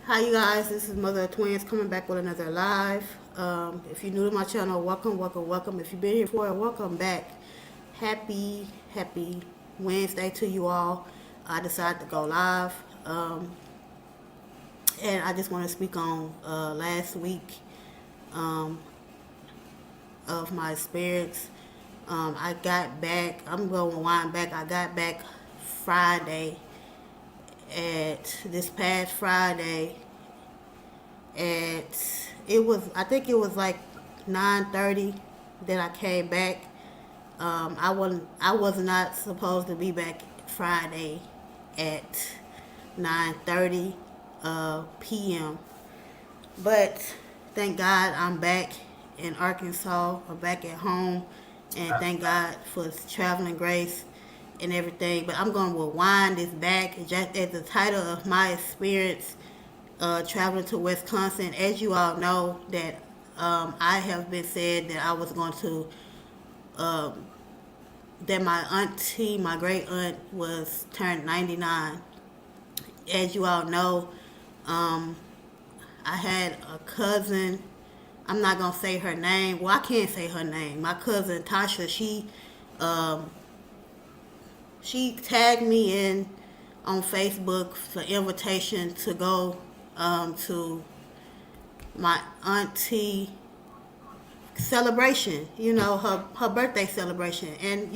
Hi, you guys. This is Mother of Twins coming back with another live. If you're new to my channel, welcome, welcome, welcome. If you've been here before, welcome back. Happy Wednesday to you all. I decided to go live. And I just want to speak on last week um, of my experience. I got back, I'm going to wind back. I got back Friday at this past Friday at I think it was like 9:30 that I came back. I was not supposed to be back Friday at 9:30 p.m. But thank God I'm back in Arkansas. I'm back at home, and thank God for traveling grace and everything. But I'm going to rewind this back just as the title of my experience traveling to Wisconsin. As you all know, that I have been said that I was going to um, that my auntie, my great aunt, was turned 99. As you all know, um, I had a cousin. I'm not gonna say her name. Well, I can't say her name. My cousin Tasha, um, she tagged me in on Facebook for invitation to go to my auntie celebration. Her birthday celebration, and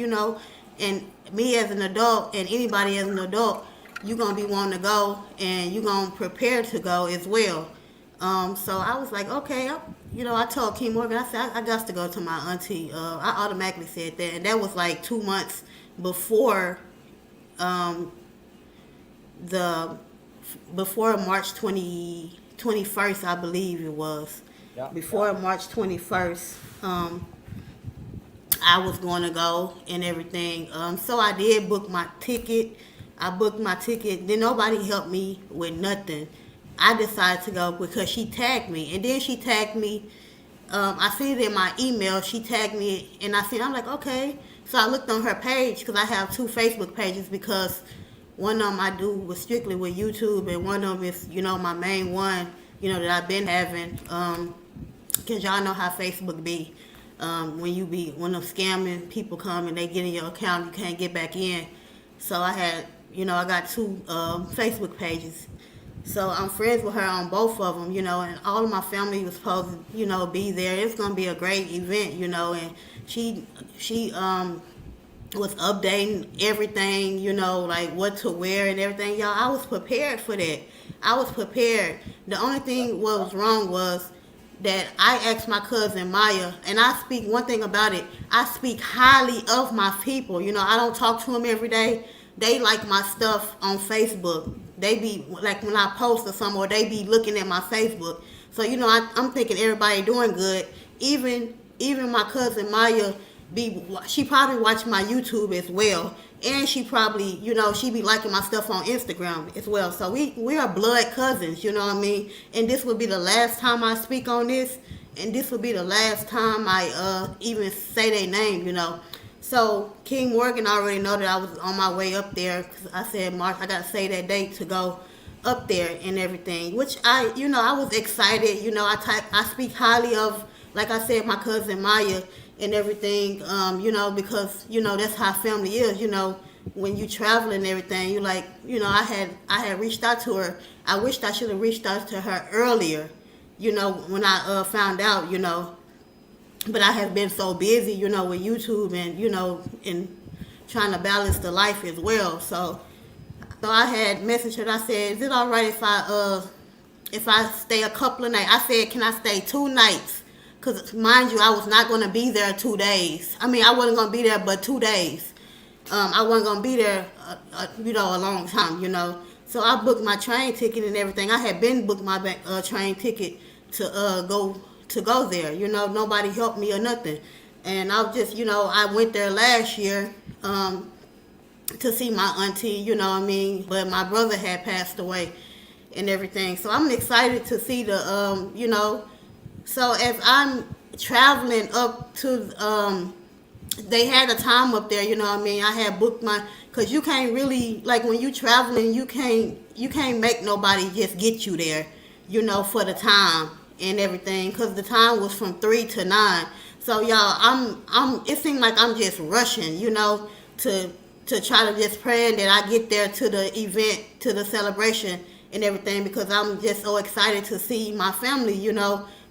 and me as an adult, and anybody as an adult, you're gonna be wanting to go, and you're gonna prepare to go as well. So I was like, okay, I told King Morgan, I said, I got to go to my auntie. I automatically said that, and that was like 2 months before um, the before March 21st, I believe it was. Yeah, Before March 21st, I was going to go and everything. So I did book my ticket. I booked my ticket. Then nobody helped me with nothing. I decided to go because she tagged me. And then she tagged me. I seen it in my email. She tagged me, and I'm like, okay. So I looked on her page because I have two Facebook pages, because one of them I do was strictly with YouTube, and one of them is, my main one, that I've been having. Because y'all know how Facebook be. When them scamming people come and they get in your account, you can't get back in. So I had, I got two Facebook pages. So I'm friends with her on both of them, and all of my family was supposed to, be there. It's gonna be a great event, and she was updating everything, like what to wear and everything. Y'all, I was prepared for that. I was prepared. The only thing what was wrong was that I asked my cousin Maya, and I speak one thing about it. I speak highly of my people. I don't talk to them every day. They like my stuff on Facebook. They be like when I post or something, or they be looking at my Facebook. So I'm thinking everybody doing good. Even my cousin Maya she probably watch my YouTube as well, and she probably she be liking my stuff on Instagram as well. So we are blood cousins, you know what I mean. And this will be the last time I speak on this, and this will be the last time I even say their name, So King Morgan already know that I was on my way up there, because I said, Mark, I gotta say that date to go up there and everything. Which I was excited. I speak highly of, like I said, my cousin Maya and everything. Because that's how family is. When you travel and everything, you like, I had reached out to her. I wished I should have reached out to her earlier. When I found out. But I have been so busy, with YouTube and, and trying to balance the life as well. So I had messaged her. I said, is it all right if I stay a couple of nights? I said, can I stay 2 nights? Because, mind you, I was not going to be there 2 days. I mean, I wasn't going to be there but 2 days. I wasn't going to be there, a long time, So I booked my train ticket and everything. I had been booked my train ticket to go there. Nobody helped me or nothing. And I was just, I went there last year to see my auntie, But my brother had passed away and everything. So I'm excited to see the, So as I'm traveling up to, they had a time up there, I had booked because you can't really, like when you traveling, you can't make nobody just get you there. for the time and everything, because the time was from 3 to 9. So y'all, it seemed like I'm just rushing, to try to just praying that I get there to the event, to the celebration and everything, because I'm just so excited to see my family,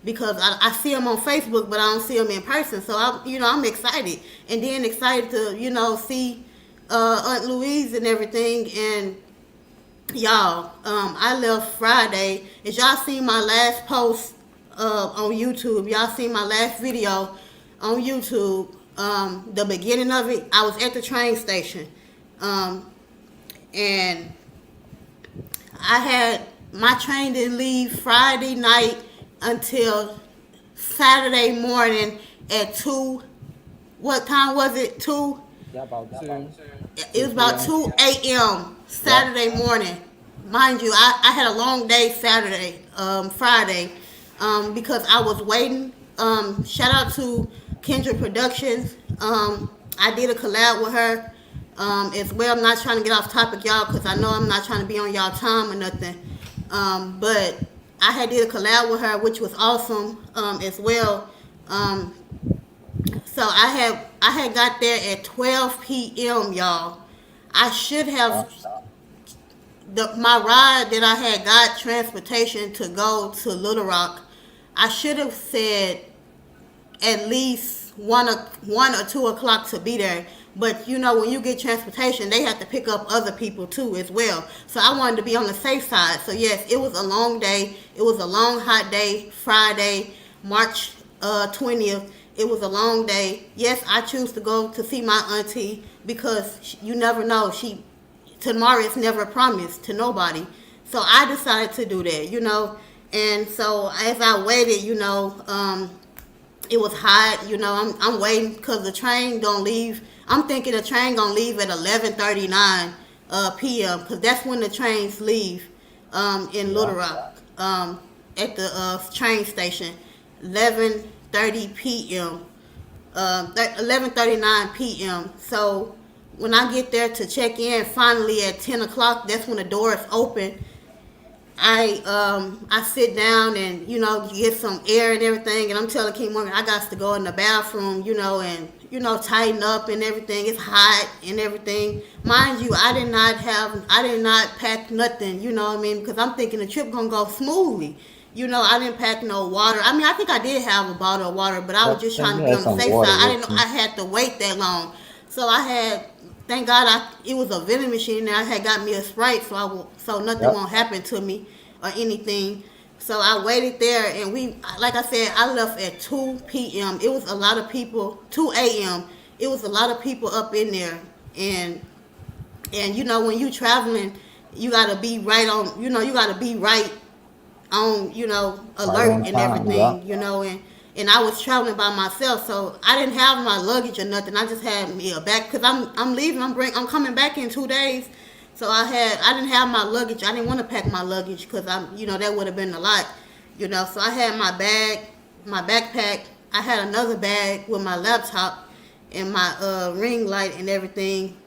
because I see them on Facebook, but I don't see them in person. So I'm excited, and then excited to, see Aunt Louise and everything. And y'all, I left Friday. As y'all seen my last post on YouTube, y'all seen my last video on YouTube. The beginning of it, I was at the train station, and my train didn't leave Friday night until Saturday morning at 2. What time was it? 2? Yeah, about 2. It was about 2 a.m. Saturday morning. Mind you, I had a long day Friday, because I was waiting. Shout out to Kendra Productions. I did a collab with her as well. I'm not trying to get off topic, y'all, because I know I'm not trying to be on y'all time or nothing. But I had did a collab with her, which was awesome as well. So I had got there at 12 p.m. y'all. I should have my ride that I had got transportation to go to Little Rock. I should have said at least 1 or 2 o'clock to be there. But when you get transportation, they have to pick up other people too as well. So I wanted to be on the safe side. So yes, it was a long day. It was a long hot day. Friday, March 20th. It was a long day. Yes, I choose to go to see my auntie, because you never know. Tomorrow is never promised to nobody. So I decided to do that, And so as I waited, it was hot. I'm waiting because the train don't leave. I'm thinking the train gonna leave at 11:39 p.m. because that's when the trains leave in Little Rock at the train station. 11:30 p.m. 11:39 p.m. So when I get there to check in, finally at 10 o'clock, that's when the doors open. I sit down and get some air and everything, and I'm telling King Morgan I got to go in the bathroom, and tighten up and everything. It's hot and everything. Mind you, I did not pack nothing, because I'm thinking the trip gonna go smoothly. I didn't pack no water. I think I did have a bottle of water, but I was just trying to be on the safe side. I didn't know I had to wait that long, so thank God it was a vending machine there. I had got me a Sprite, so nothing won't happen to me or anything. So I waited there, and like I said, I left at 2 p.m. It was a lot of people. 2 a.m. It was a lot of people up in there, and when you traveling, you gotta be right on. You gotta be right on. Alert and everything. And I was traveling by myself, so I didn't have my luggage or nothing. I just had me a bag, because I'm leaving. I'm coming back in 2 days, so I didn't have my luggage. I didn't want to pack my luggage because that would have been a lot, So I had my backpack. I had another bag with my laptop and my ring light and everything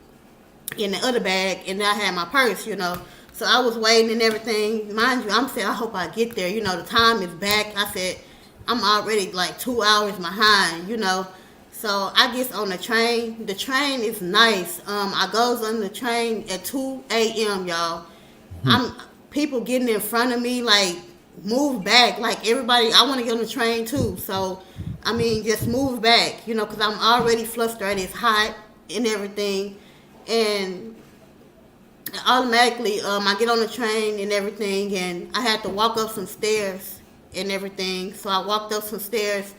in the other bag, and then I had my purse, So I was waiting and everything. Mind you, I'm saying I hope I get there. The time is back. I said, I'm already like 2 hours behind, So I get on the train. The train is nice. I goes on the train at 2 a.m., y'all. People getting in front of me, like, move back. Like, everybody, I want to get on the train too. So, just move back, because I'm already flustered. It's hot and everything. And automatically, I get on the train and everything, and I had to walk up some stairs and everything. So I walked up some stairs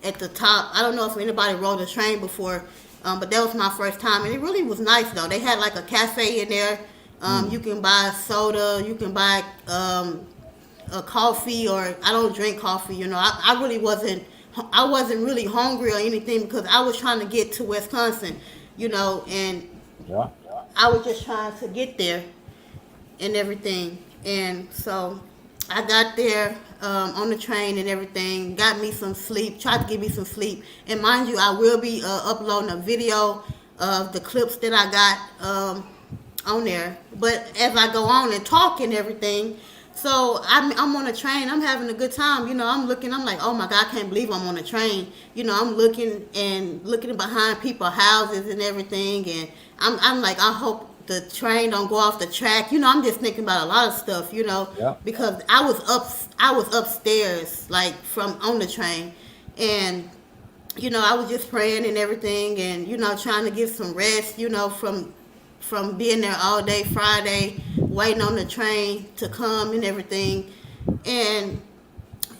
at the top. I don't know if anybody rode a train before, but that was my first time, and it really was nice though. They had like a cafe in there. You can buy soda, you can buy a coffee, or I don't drink coffee. I wasn't really hungry or anything, because I was trying to get to Wisconsin, and I was just trying to get there and everything. And so I got there on the train and everything, got me some sleep, tried to give me some sleep. And mind you, I will be uploading a video of the clips that I got on there. But as I go on and talk and everything, So I'm on a train. I'm having a good time. You know, I'm looking. I'm like, oh my God, I can't believe I'm on a train. You know, I'm looking behind people's houses and everything. And I'm like, I hope the train don't go off the track. You know, I'm just thinking about a lot of stuff. You know, Yeah. because I was upstairs, like from on the train, and you know, I was just praying and everything, and you know, trying to get some rest. You know, from being there all day Friday, waiting on the train to come and everything. And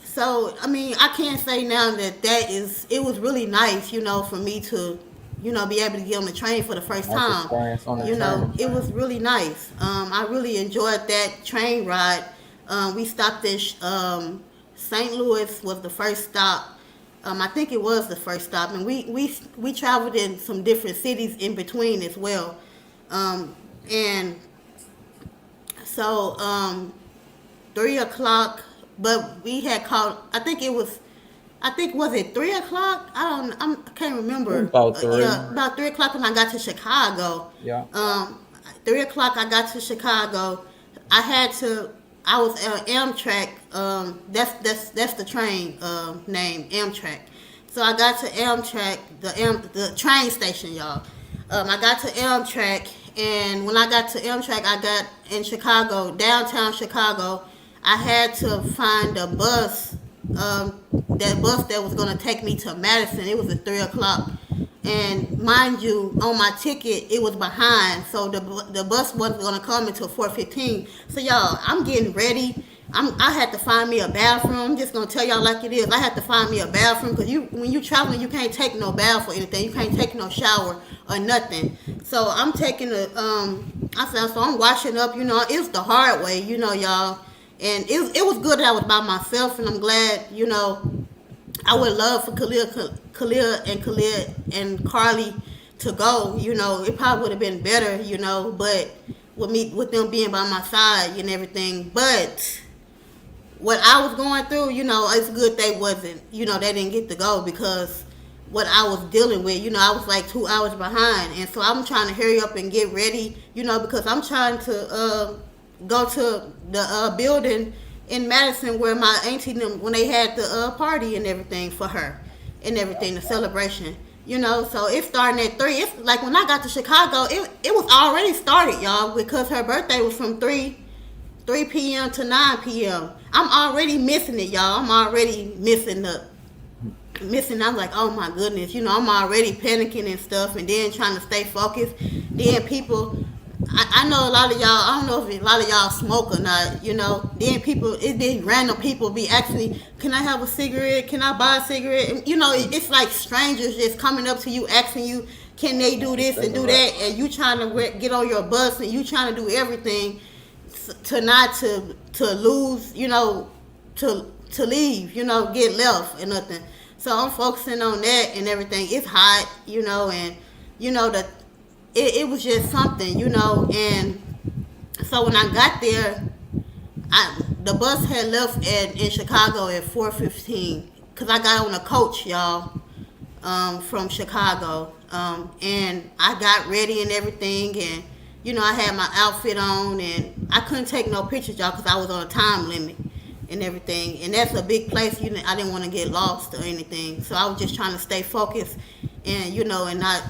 so, I mean, I can't say now it was really nice, you know, for me to, you know, be able to get on the train for the first Nice time. experience on the You know, train. it was really nice. I really enjoyed that train ride. We stopped at St. Louis was the first stop. I think it was the first stop, and we traveled in some different cities in between as well. Um, and so 3 o'clock, but we had called. I think was it 3 o'clock? I can't remember. About three. Yeah, about 3 o'clock when I got to Chicago. Yeah. 3 o'clock I got to Chicago. I had to. I was Amtrak. That's the train name, Amtrak. So I got to Amtrak, the train station, y'all. I got to Amtrak, and when I got to Amtrak, I got in Chicago, downtown Chicago. I had to find a bus, that bus that was gonna take me to Madison. It was at 3 o'clock, and mind you, on my ticket it was behind, so the bus wasn't gonna come until 4:15. So y'all, I'm getting ready. I had to find me a bathroom. I'm just gonna tell y'all like it is. I had to find me a bathroom because when you traveling, you can't take no bath or anything. You can't take no shower or nothing. So I'm taking I said, so I'm washing up. You know, it's the hard way. You know, y'all, and it was good that I was by myself, and I'm glad. You know, I would love for Khalil and Carly to go. You know, it probably would have been better. You know, but with them being by my side and everything, but what I was going through, you know, it's good they didn't get to go because what I was dealing with, you know, I was like 2 hours behind. And so I'm trying to hurry up and get ready, you know, because I'm trying to go to the building in Madison where my auntie, when they had the party and everything for her and everything, the celebration. You know, so it's starting at 3. It's like when I got to Chicago, it was already started, y'all, because her birthday was from 3 p.m. to 9 p.m. I'm already missing it, y'all. I'm already missing. I'm like, oh my goodness, you know, I'm already panicking and stuff, and then trying to stay focused. Then people, I know a lot of y'all. I don't know if a lot of y'all smoke or not, you know. Then random people be asking me, can I have a cigarette? Can I buy a cigarette? And, you know, it's like strangers just coming up to you asking you, can they do this and do that, and you trying to get on your bus and you trying to do everything to not to lose, you know, to leave, you know, get left and nothing. So I'm focusing on that and everything. It's hot, you know, and you know that it was just something, you know. And so when I got there, the bus had left in Chicago at 4:15 because I got on a coach, y'all, from Chicago, and I got ready and everything, and you know, I had my outfit on, and I couldn't take no pictures, y'all, because I was on a time limit and everything. And that's a big place. I didn't want to get lost or anything, so I was just trying to stay focused, and you know, and not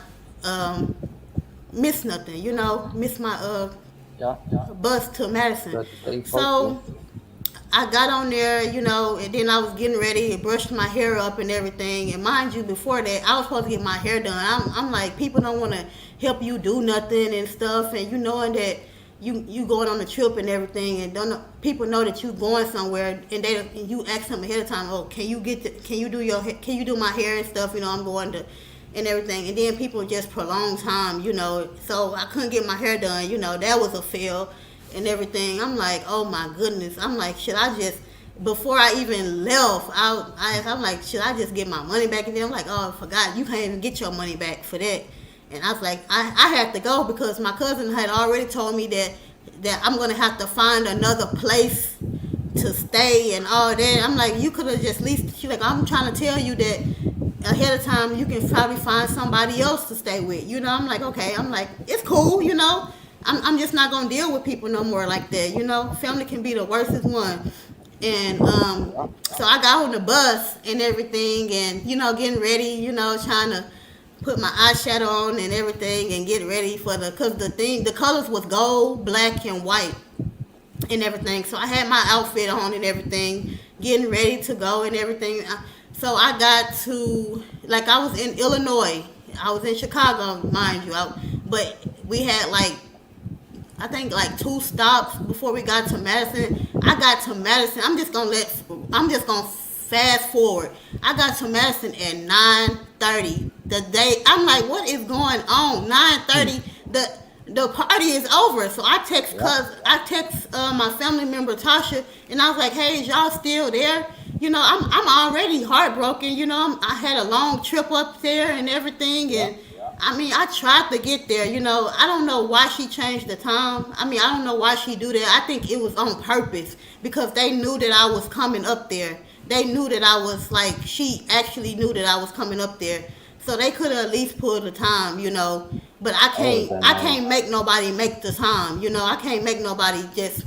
miss nothing. You know, miss my Yeah. bus to Madison. Got to stay focused. So I got on there, you know, and then I was getting ready and brushed my hair up and everything. And mind you, before that, I was supposed to get my hair done. I'm like, people don't want to help you do nothing and stuff, and you knowing that you going on a trip and everything, and people know that you going somewhere, and you ask them ahead of time, oh, can you do my hair and stuff, you know, I'm going to, and everything, and then people just prolong time, you know, so I couldn't get my hair done, you know, that was a fail and everything. I'm like, oh my goodness, I'm like, should I just, before I even left, I'm like, should I just get my money back? And then I'm like, oh, I forgot, you can't even get your money back for that. And I was like, I had to go because my cousin had already told me that I'm going to have to find another place to stay and all that. I'm like, you could have just leased. She's like, I'm trying to tell you that ahead of time you can probably find somebody else to stay with. You know, I'm like, okay. I'm like, it's cool, you know. I'm just not gonna deal with people no more like that. You know, family can be the worstest one. And so I got on the bus and everything, and getting ready, trying to put my eyeshadow on and everything, and get ready for cause the colors was gold, black, and white and everything. So I had my outfit on and everything, getting ready to go and everything. So I got to, like, I was in Illinois. I was in Chicago, mind you, but we had like, I think like 2 stops before we got to Madison. I got to Madison. I'm just gonna fast forward. I got to Madison at 9:30. The day, I'm like, what is going on? 9:30. The party is over. So I text my family member Tasha, and I was like, hey, is y'all still there? I'm already heartbroken. I had a long trip up there and everything, and I mean, I tried to get there. I don't know why she changed the time. I mean, I don't know why she do that. I think it was on purpose because they knew that I was coming up there. They knew that I was like, she actually knew that I was coming up there. So they could have at least pulled the time. But I can't make nobody make the time. I can't make nobody just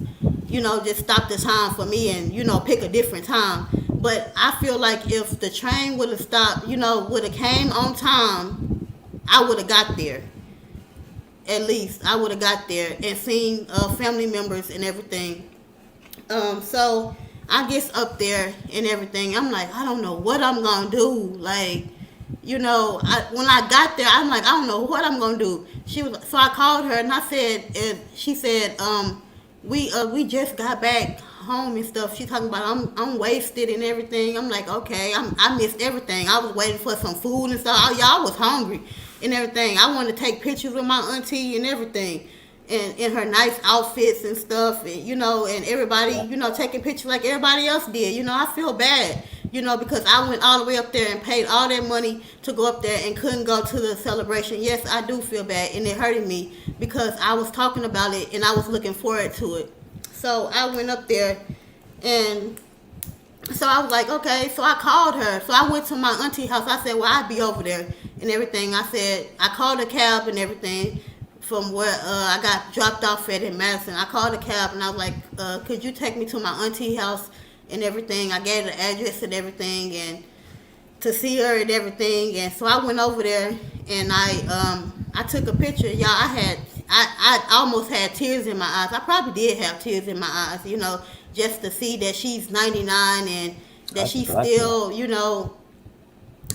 stop the time for me and pick a different time. But I feel like if the train would have stopped, would have came on time, I would have got there. At least I would have got there and seen family members and everything. So I get up there and everything. I'm like, I don't know what I'm gonna do. Like, when I got there, I'm like, I don't know what I'm gonna do. So I called her and I said, and she said, we just got back home and stuff. She talking about I'm wasted and everything. I'm like, okay, I missed everything. I was waiting for some food and stuff. Y'all was hungry and everything. I wanted to take pictures with my auntie and everything, and in her nice outfits and stuff, and everybody, taking pictures like everybody else did. I feel bad, because I went all the way up there and paid all that money to go up there and couldn't go to the celebration. Yes, I do feel bad, and it hurted me because I was talking about it and I was looking forward to it. So I went up there, and so I was like, okay. So I called her. So I went to my auntie house. I said, well, I'd be over there and everything. I called a cab and everything from where I got dropped off at in Madison. I called a cab and I was like, could you take me to my auntie house and everything? I gave the address and everything, and to see her and everything. And so I went over there and I took a picture. Y'all, I almost had tears in my eyes. I probably did have tears in my eyes, just to see that she's 99 and that she still,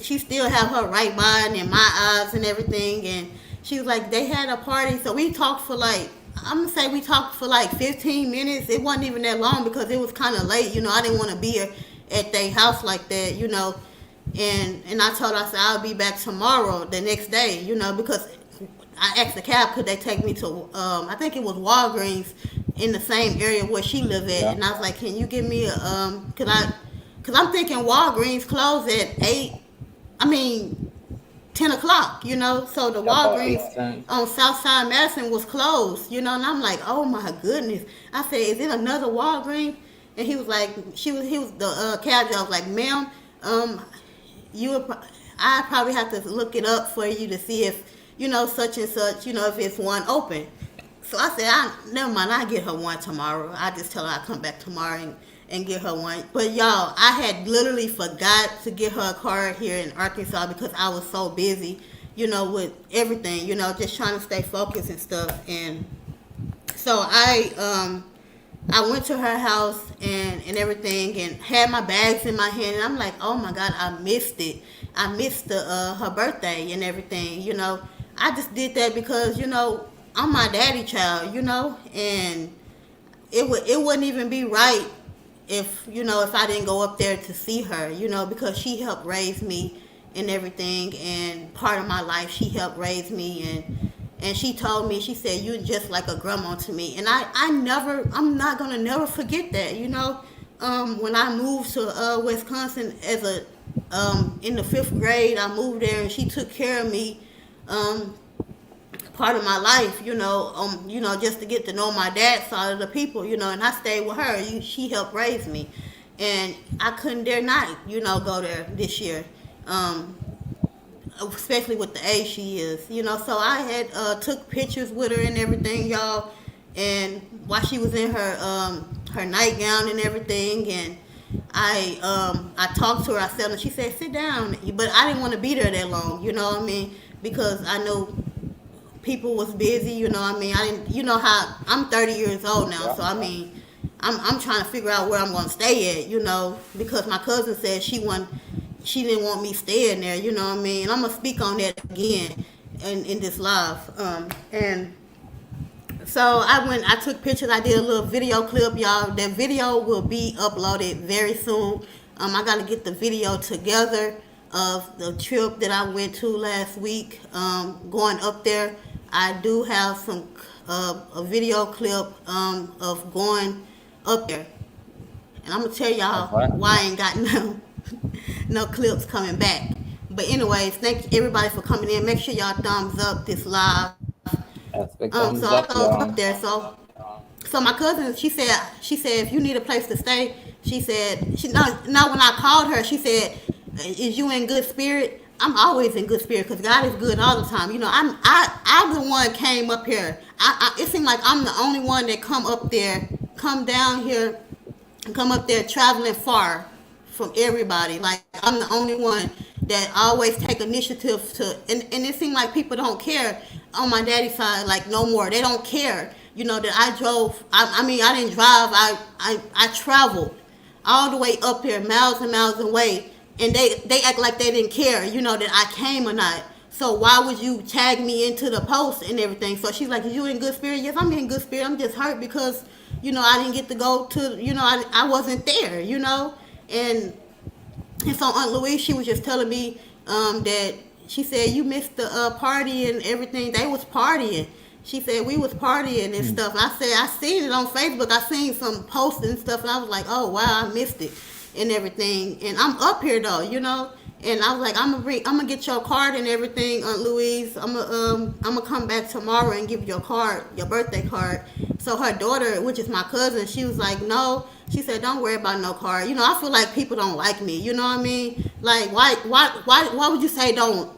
she still have her right mind in my eyes and everything. And she was like, they had a party. So we talked for like, I'm going to say we talked for like 15 minutes. It wasn't even that long because it was kind of late. I didn't want to be at their house like that, And I told her, I said, I'll be back tomorrow, the next day, because I asked the cab, could they take me to, I think it was Walgreens in the same area where she lived at. Yeah. And I was like, can you give me because I'm thinking Walgreens closed at 10 o'clock, so the Walgreens on Southside Madison was closed, and I'm like, oh my goodness. I said, is it another Walgreens? And he was like, he was the cab driver was like, ma'am, I probably have to look it up for you to see if, such and such, if it's one open. So I said, never mind, I'll get her one tomorrow. I just tell her I'll come back tomorrow and get her one. But y'all, I had literally forgot to get her a car here in Arkansas because I was so busy, with everything, just trying to stay focused and stuff. And so I went to her house and everything and had my bags in my hand. And I'm like, oh my God, I missed it. I missed her birthday and everything, I just did that because, I'm my daddy child, and it wouldn't even be right if I didn't go up there to see her, because she helped raise me and everything, and part of my life she helped raise me, and she told me, she said, you're just like a grandma to me. And I'm not gonna never forget that, when I moved to Wisconsin as in the 5th grade, I moved there and she took care of me part of my life, just to get to know my dad's side of the people, and I stayed with her. She helped raise me, and I couldn't dare not, go there this year. especially with the age she is, you know. So I had took pictures with her and everything, y'all, and while she was in her nightgown and everything, and I talked to her. I said, and she said, "Sit down," but I didn't want to be there that long, you know what I mean, because I know people was busy, you know what I mean. I didn't, you know how I'm 30 years old now, so I mean, I'm trying to figure out where I'm gonna stay at, you know, because my cousin said she didn't want me staying there, you know what I mean. And I'm gonna speak on that again in this live. And so I took pictures. I did a little video clip, y'all. That video will be uploaded very soon. I got to get the video together of the trip that I went to last week. Going up there, I do have some a video clip of going up there, and I'm gonna tell y'all why I ain't got no clips coming back. But anyways, thank everybody for coming in. Make sure y'all thumbs up this live. Yes, big thumbs So I up, goes y'all. up there. So my cousin, she said if you need a place to stay, she said no. When I called her, she said, "Is you in good spirit?" I'm always in good spirit because God is good all the time. You know, I'm the one came up here. It seemed like I'm the only one that come down here, come up there traveling far from everybody. Like I'm the only one that always take initiative to, and it seemed like people don't care on my daddy's side, like no more. They don't care. You know that I drove. I mean, I didn't drive. I traveled all the way up here, miles and miles away, and they act like they didn't care. You know that I came or not. So why would you tag me into the post and everything? So she's like, "Is you in good spirit?" Yes, I'm in good spirit. I'm just hurt because you know I didn't get to go to. You know, I wasn't there. You know, and so Aunt Louise, she was just telling me that she said you missed the party and everything. They was partying. She said we was partying and stuff. I said I seen it on Facebook. I seen some posts and stuff, and I was like, oh wow, I missed it and everything. And I'm up here though, you know. And I was like, I'm gonna get your card and everything, Aunt Louise. I'm gonna come back tomorrow and give you your card, your birthday card. So her daughter, which is my cousin, she was like, no. She said, don't worry about no card. You know, I feel like people don't like me. You know what I mean? Like, why would you say don't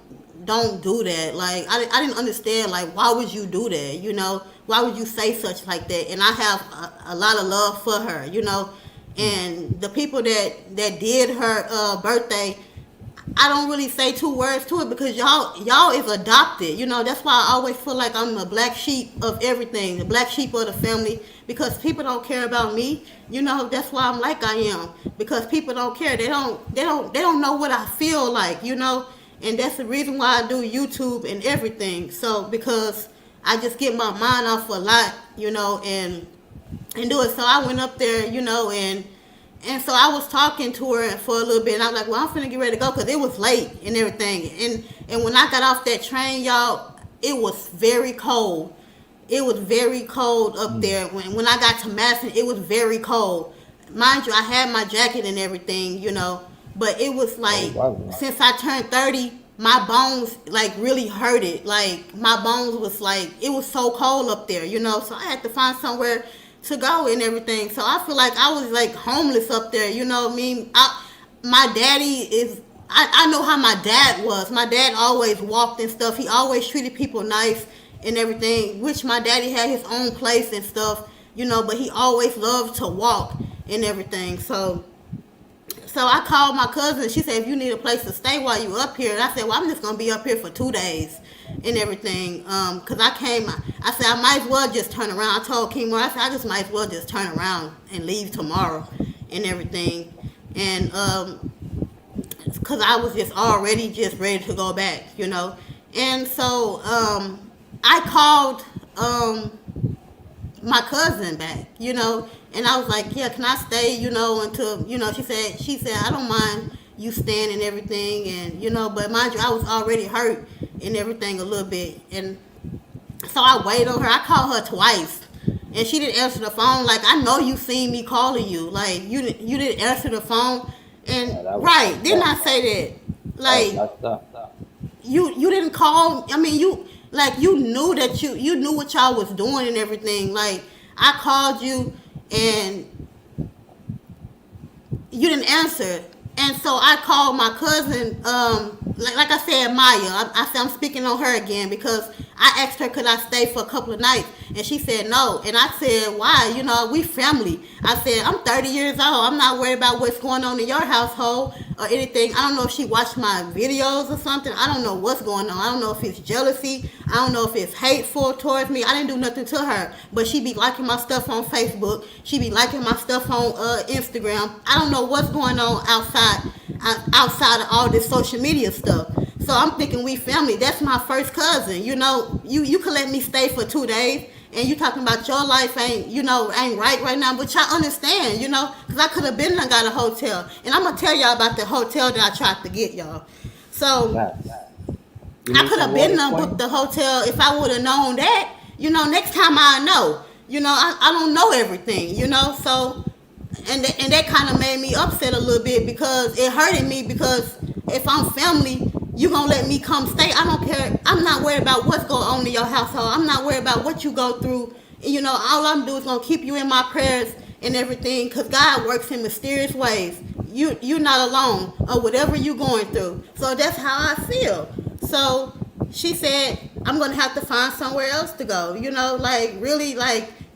do that? Like, I didn't understand. Like, why would you do that? You know, why would you say such like that? And I have a lot of love for her. You know, and the people that did her birthday, I don't really say two words to it because y'all is adopted. You know, that's why I always feel like I'm the black sheep of everything, the black sheep of the family, because people don't care about me. You know, that's why I'm like I am, because people don't care. They don't know what I feel like, you know, and that's the reason why I do YouTube and everything. So because I just get my mind off a lot, you know, and do it. So I went up there, you know, and so I was talking to her for a little bit, and I was like, well, I'm finna get ready to go because it was late and everything. And when I got off that train, y'all, it was very cold. It was very cold up there. When I got to Madison, it was very cold. Mind you, I had my jacket and everything, you know, but it was like, since I turned 30, my bones, like, really hurted. Like, my bones was like, it was so cold up there, you know, so I had to find somewhere to go and everything. So I feel like I was like homeless up there, you know what I mean? My daddy is, I know how my dad was. My dad always walked and stuff. He always treated people nice and everything, which my daddy had his own place and stuff, you know, but he always loved to walk and everything. So I called my cousin. She said, if you need a place to stay while you up here. And I said, well, I'm just going to be up here for 2 days and everything. Because I said, I might as well just turn around. I told Kimura, I said, I just might as well just turn around and leave tomorrow and everything. And because I was just already just ready to go back, you know. And so I called my cousin back, you know, and I was like, yeah, can I stay, you know, until, you know, she said, I don't mind you staying and everything, and, you know, but mind you, I was already hurt and everything a little bit, and so I waited on her. I called her twice, and she didn't answer the phone. Like, I know you seen me calling you, like, you didn't answer the phone, and, right, didn't I say that, like, you didn't call, I mean, you knew that you knew what y'all was doing and everything. Like, I called you and you didn't answer. And so I called my cousin like I said, Maya. I said I'm speaking on her again because I asked her could I stay for a couple of nights, and she said no. And I said why? You know, we family. I said I'm 30 years old. I'm not worried about what's going on in your household or anything. I don't know if she watched my videos or something. I don't know what's going on. I don't know if it's jealousy. I don't know if it's hateful towards me. I didn't do nothing to her, but she be liking my stuff on Facebook. She be liking my stuff on Instagram. I don't know what's going on outside of all this social media stuff. So I'm thinking we family. That's my first cousin. You know, you could let me stay for 2 days, and you talking about your life ain't right now. But y'all understand, because I could have been and got a hotel, and I'm gonna tell y'all about the hotel that I tried to get y'all. So I could have been and booked the hotel if I would have known that. Next time I know. I don't know everything. So. And that kind of made me upset a little bit because it hurted me because if I'm family, you gonna let me come stay. I don't care. I'm not worried about what's going on in your household. I'm not worried about what you go through. All I'm doing is gonna keep you in my prayers and everything because God works in mysterious ways. You're not alone or whatever you're going through. So that's how I feel. So she said, I'm gonna have to find somewhere else to go. Really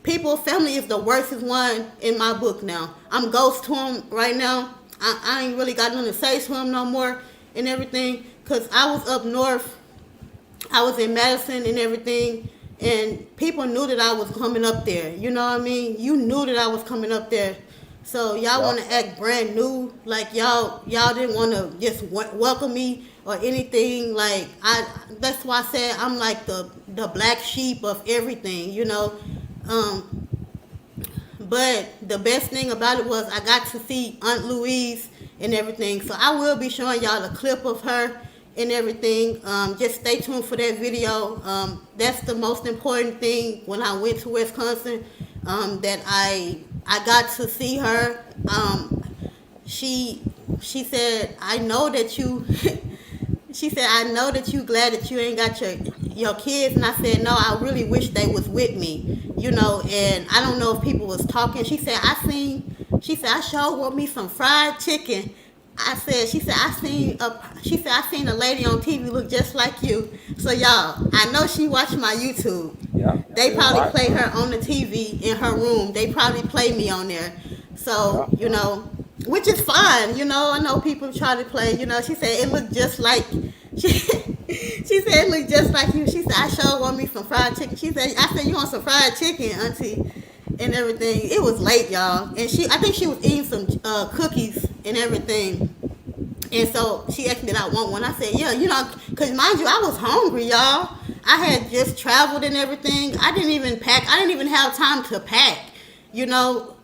people, family is the worstest one in my book now. I'm ghost to him right now. I ain't really got nothing to say to him no more and everything. Because I was up north. I was in Madison and everything. And people knew that I was coming up there. You know what I mean? You knew that I was coming up there. So y'all want to act brand new. Like y'all didn't want to just welcome me or anything. That's why I said I'm like the black sheep of everything, But the best thing about it was I got to see Aunt Louise and everything. So I will be showing y'all a clip of her and everything. Just stay tuned for that video. That's the most important thing when I went to Wisconsin, that I got to see her. She said, I know that you she said, I know that you glad that you ain't got your kids. And I said, no, I really wish they was with me, and I don't know if people was talking. She said, I sure want me some fried chicken. She said, I seen a lady on TV look just like you. So y'all, I know she watched my YouTube. Yeah. They probably play her on the TV in her room. They probably play me on there. So, which is fine, I know people try to play, she said it looked just like, she said it looked just like you. She said, I sure want me some fried chicken. I said, you want some fried chicken, auntie, and everything. It was late, y'all, and I think she was eating some cookies and everything. And so she asked me that I want one. I said, yeah, because mind you, I was hungry, y'all. I had just traveled and everything. I didn't even pack. I didn't even have time to pack.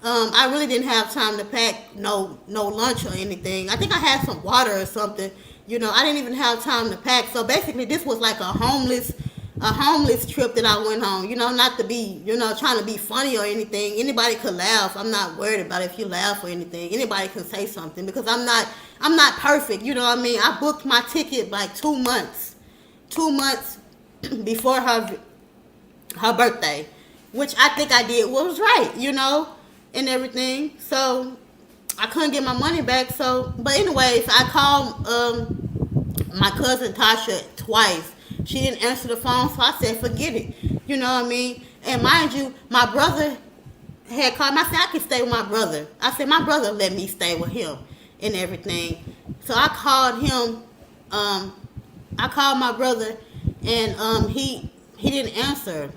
I really didn't have time to pack no lunch or anything. I think I had some water or something. I didn't even have time to pack. So basically, this was like a homeless trip that I went on. Not to be, trying to be funny or anything. Anybody could laugh. I'm not worried about if you laugh or anything. Anybody can say something because I'm not perfect. You know what I mean? I booked my ticket like 2 months before her birthday, which I think I did what was right, and everything. So I couldn't get my money back. So, but anyways, I called my cousin Tasha twice. She didn't answer the phone, so I said, forget it. You know what I mean? And mind you, my brother had called me. I said, I can stay with my brother. I said, my brother let me stay with him and everything. So I called him. I called my brother, and he didn't answer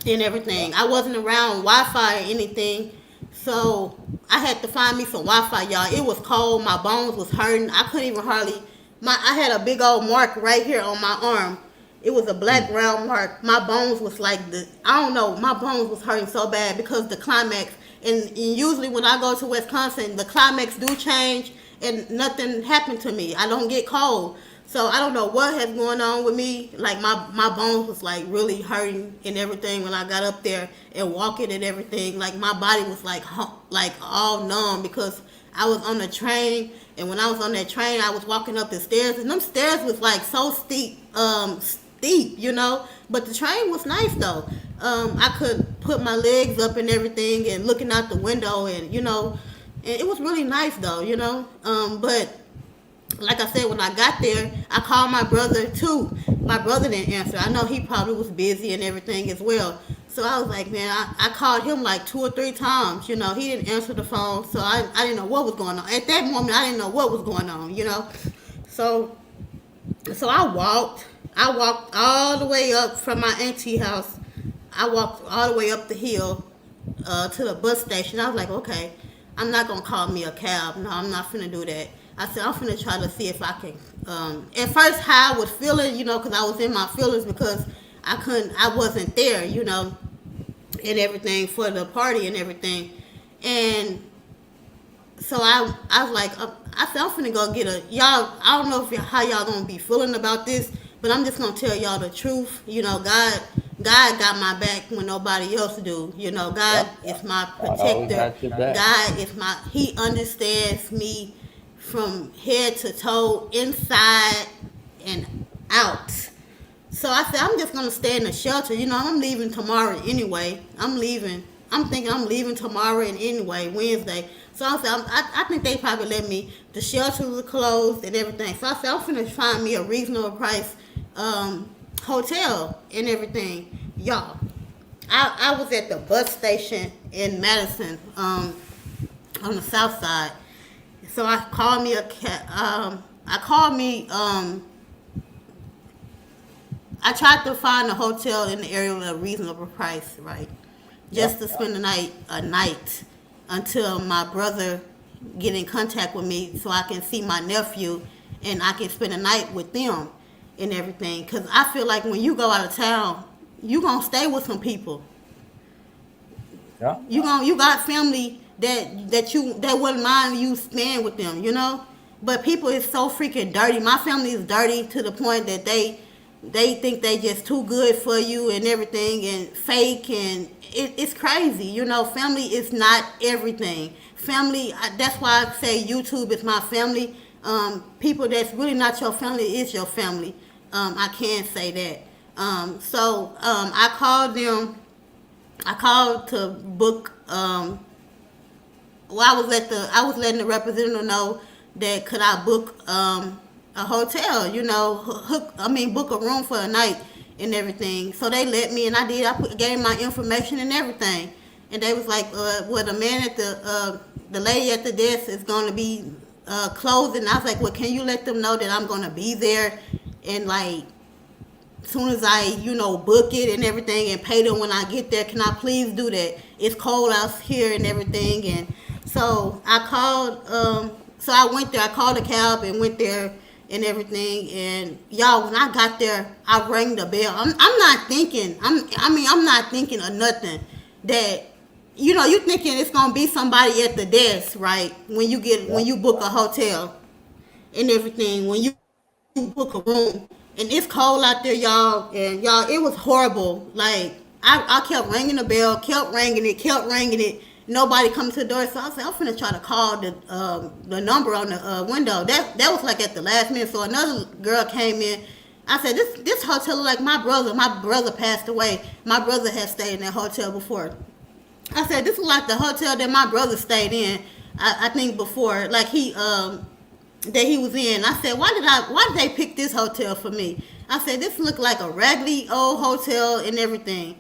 and everything. I wasn't around Wi-Fi or anything, so I had to find me some Wi-Fi, y'all. It was cold. My bones was hurting. I couldn't even hardly. I had a big old mark right here on my arm. It was a black round mark. My bones was like I don't know. My bones was hurting so bad because the climax. And usually when I go to Wisconsin, the climax do change and nothing happened to me. I don't get cold. So I don't know what has going on with me. Like my bones was like really hurting and everything when I got up there and walking and everything. Like my body was like all numb because I was on the train, and when I was on that train, I was walking up the stairs, and them stairs was like so steep, But the train was nice though. I could put my legs up and everything, and looking out the window, and and it was really nice though, But like I said, when I got there, I called my brother too. My brother didn't answer. I know he probably was busy and everything as well. So I was like, man, I called him like 2 or 3 times. He didn't answer the phone. So I didn't know what was going on. At that moment, I didn't know what was going on. So so I walked all the way up from my auntie house. I walked all the way up the hill to the bus station. I was like, okay, I'm not gonna call me a cab. No, I'm not finna do that. I said I'm finna try to see if I can. At first, how I was feeling, because I was in my feelings because I wasn't there, and everything for the party and everything, and so I was like, I said I'm finna go get y'all. I don't know how y'all gonna be feeling about this, but I'm just gonna tell y'all the truth. God got my back when nobody else do. God Yep. is my God always protector. got your back. God is He understands me from head to toe, inside and out. So I said, I'm just gonna stay in the shelter. I'm leaving tomorrow anyway. I'm leaving. I'm thinking I'm leaving tomorrow and anyway, Wednesday. So I said, I think they probably let me. The shelter was closed and everything. So I said, I'm finna find me a reasonable price hotel and everything. Y'all, I was at the bus station in Madison, on the south side. So I called me a cat. I called me. I tried to find a hotel in the area with a reasonable price, right? Just Yep. to spend a night until my brother get in contact with me so I can see my nephew and I can spend a night with them and everything. Cause I feel like when you go out of town, you gonna stay with some people. Yeah. You got family that wouldn't mind you staying with them. But people is so freaking dirty. My family is dirty to the point that they think they just too good for you and everything and fake, and it's crazy. Family is not everything. Family, that's why I say YouTube is my family. People that's really not your family is your family. I can say that. I called them. I called to book. Well, I was letting the representative know that could I book a hotel, book a room for a night and everything. So they let me, and I did. Gave my information and everything, and they was like, well, the man at the lady at the desk is going to be closing. I was like, well, can you let them know that I'm going to be there, and like, soon as I, book it and everything and pay them when I get there, can I please do that? It's cold out here and everything. And so I called, so I went there. I called a cab and went there and everything. And y'all, when I got there, I rang the bell. I'm not thinking, I'm not thinking of nothing that, you thinking it's going to be somebody at the desk, right? When Yep. you book a hotel and everything, when you book a room, and it's cold out there, y'all, and y'all, it was horrible. Like I kept ringing the bell, kept ringing it. Nobody come to the door, so I said I'm finna try to call the number on the window. That was like at the last minute. So another girl came in. I said this hotel look like my brother. My brother passed away. My brother had stayed in that hotel before. I said this is like the hotel that my brother stayed in. I think before, like that he was in. I said, why did they pick this hotel for me? I said, this looked like a raggedy old hotel and everything,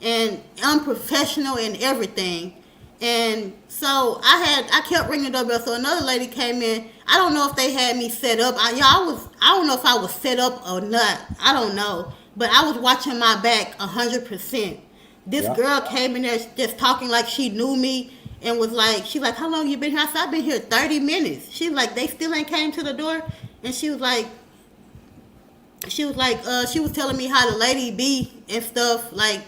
and unprofessional and everything. And so I kept ringing the doorbell. So another lady came in. I don't know if they had me set up. I don't know if I was set up or not. I don't know, but I was watching my back 100%. This Yep. girl came in there just talking like she knew me and was like, she's like, how long you been here? I said, I've been here 30 minutes. She's like, they still ain't came to the door. And she was telling me how the lady be and stuff. Like,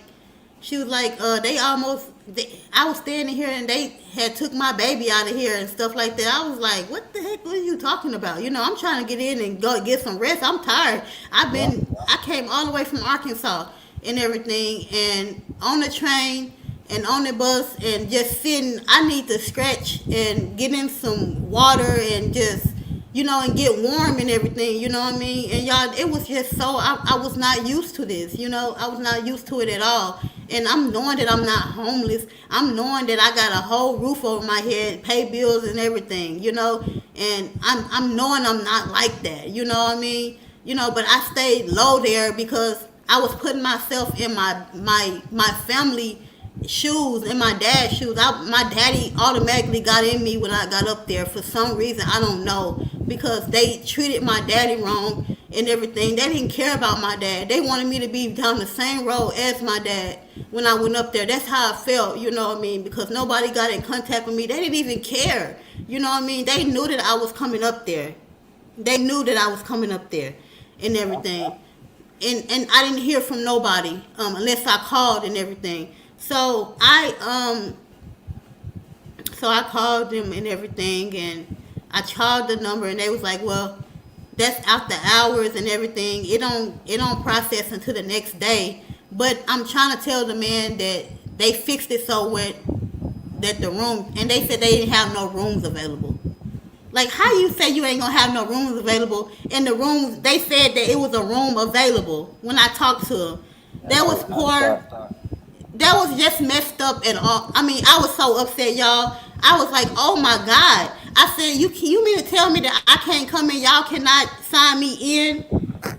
she was like, I was standing here and they had took my baby out of here and stuff like that. I was like, what the heck are you talking about? I'm trying to get in and go get some rest. I'm tired. Yep. I came all the way from Arkansas and everything, and on the train and on the bus and just sitting. I need to stretch and get in some water and just, and get warm and everything, you know what I mean? And y'all, it was just so, I was not used to this, I was not used to it at all. And I'm knowing that I'm not homeless. I'm knowing that I got a whole roof over my head, pay bills and everything, you know. And I'm knowing I'm not like that, you know what I mean? You know, but I stayed low there because I was putting myself in my family shoes, in my dad's shoes. My daddy automatically got in me when I got up there for some reason. I don't know, because they treated my daddy wrong and everything. They didn't care about my dad. They wanted me to be down the same road as my dad when I went up there. That's how I felt, you know what I mean? Because nobody got in contact with me. They didn't even care, you know what I mean? They knew that I was coming up there. They knew that I was coming up there and everything. And I didn't hear from nobody unless I called and everything. So I called them and everything, and I called the number, and they was like, well, that's after hours and everything. It don't process until the next day. But I'm trying to tell the man that they fixed it so that the room, and they said they didn't have no rooms available. Like, how you say you ain't gonna have no rooms available? In the rooms, they said that it was a room available when I talked to them. That was poor. That was just messed up and all. I mean, I was so upset, y'all. I was like, oh my God. I said, you mean to tell me that I can't come in? Y'all cannot sign me in?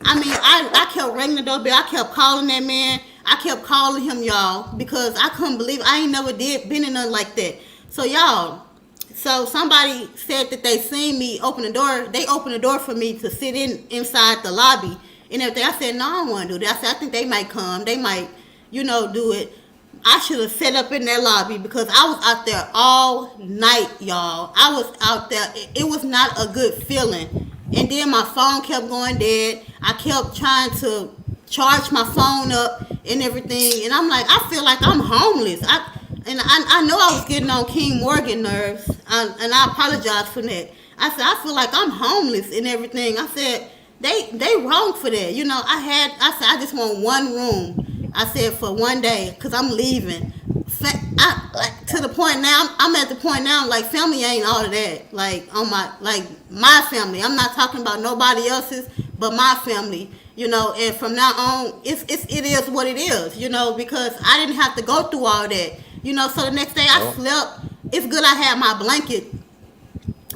I mean, I kept ringing the doorbell. I kept calling that man. I kept calling him, y'all, because I couldn't believe I ain't never been in nothing like that. So, y'all, so somebody said that they seen me open the door. They opened the door for me to sit inside the lobby and everything. I said, no, I don't want to do that. I said, I think they might come. They might, do it. I should have set up in that lobby because I was out there all night, y'all. I was out there. It was not a good feeling. And then my phone kept going dead. I kept trying to charge my phone up and everything. And I'm like, I feel like I'm homeless. I know I was getting on King Morgan nerves. And I apologize for that. I said, I feel like I'm homeless and everything. I said, they wrong for that. I said, I just want one room. I said, for one day, because I'm leaving. To the point now, I'm at the point now, like, family ain't all of that. Like, my family. I'm not talking about nobody else's, but my family, and from now on, it is what it is, because I didn't have to go through all that, so the next day I slept. It's good I had my blanket.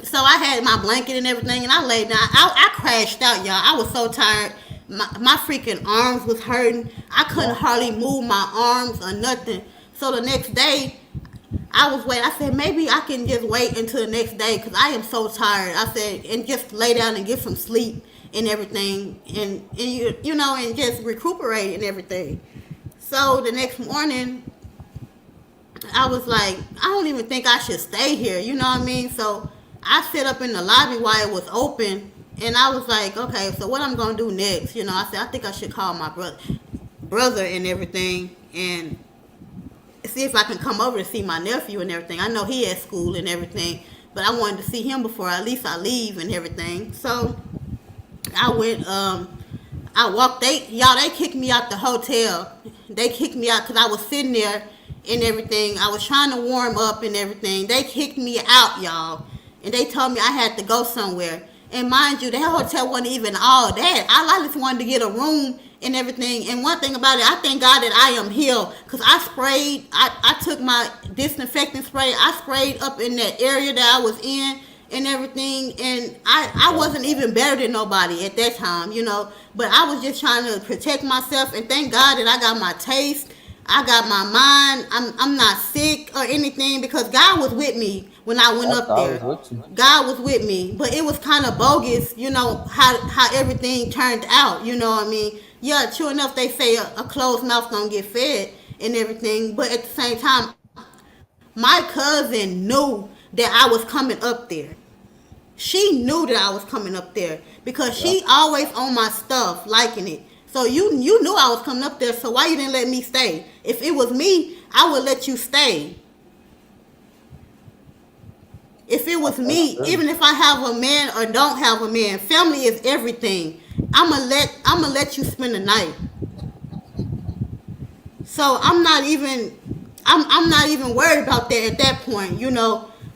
So I had my blanket and everything, and I laid down. I crashed out, y'all. I was so tired. My freaking arms was hurting. I couldn't hardly move my arms or nothing. So the next day, I was waiting. I said, maybe I can just wait until the next day because I am so tired. I said, and just lay down and get some sleep and everything, and and just recuperate and everything. So the next morning, I was like, I don't even think I should stay here. You know what I mean? So I sit up in the lobby while it was open. And I was like, okay, so what I'm going to do next? I said, I think I should call my brother and everything and see if I can come over to see my nephew and everything. I know he at school and everything, but I wanted to see him before at least I leave and everything. So I went, I walked, they kicked me out the hotel. They kicked me out because I was sitting there and everything. I was trying to warm up and everything. They kicked me out, y'all. And they told me I had to go somewhere. And mind you, that hotel wasn't even all that. I just wanted to get a room and everything. And one thing about it, I thank God that I am healed. Because I sprayed, I took my disinfectant spray. I sprayed up in that area that I was in and everything. And I wasn't even better than nobody at that time, But I was just trying to protect myself. And thank God that I got my taste. I got my mind. I'm not sick or anything because God was with me when I went up there. God was with me. But it was kind of bogus, how everything turned out, what I mean? Yeah, true enough, they say a closed mouth don't get fed and everything. But at the same time, my cousin knew that I was coming up there. She knew that I was coming up there because she always on my stuff, liking it. So you knew I was coming up there, so why you didn't let me stay? If it was me, I would let you stay. If it was me, even if I have a man or don't have a man, family is everything. I'ma let you spend the night. So I'm not even worried about that at that point,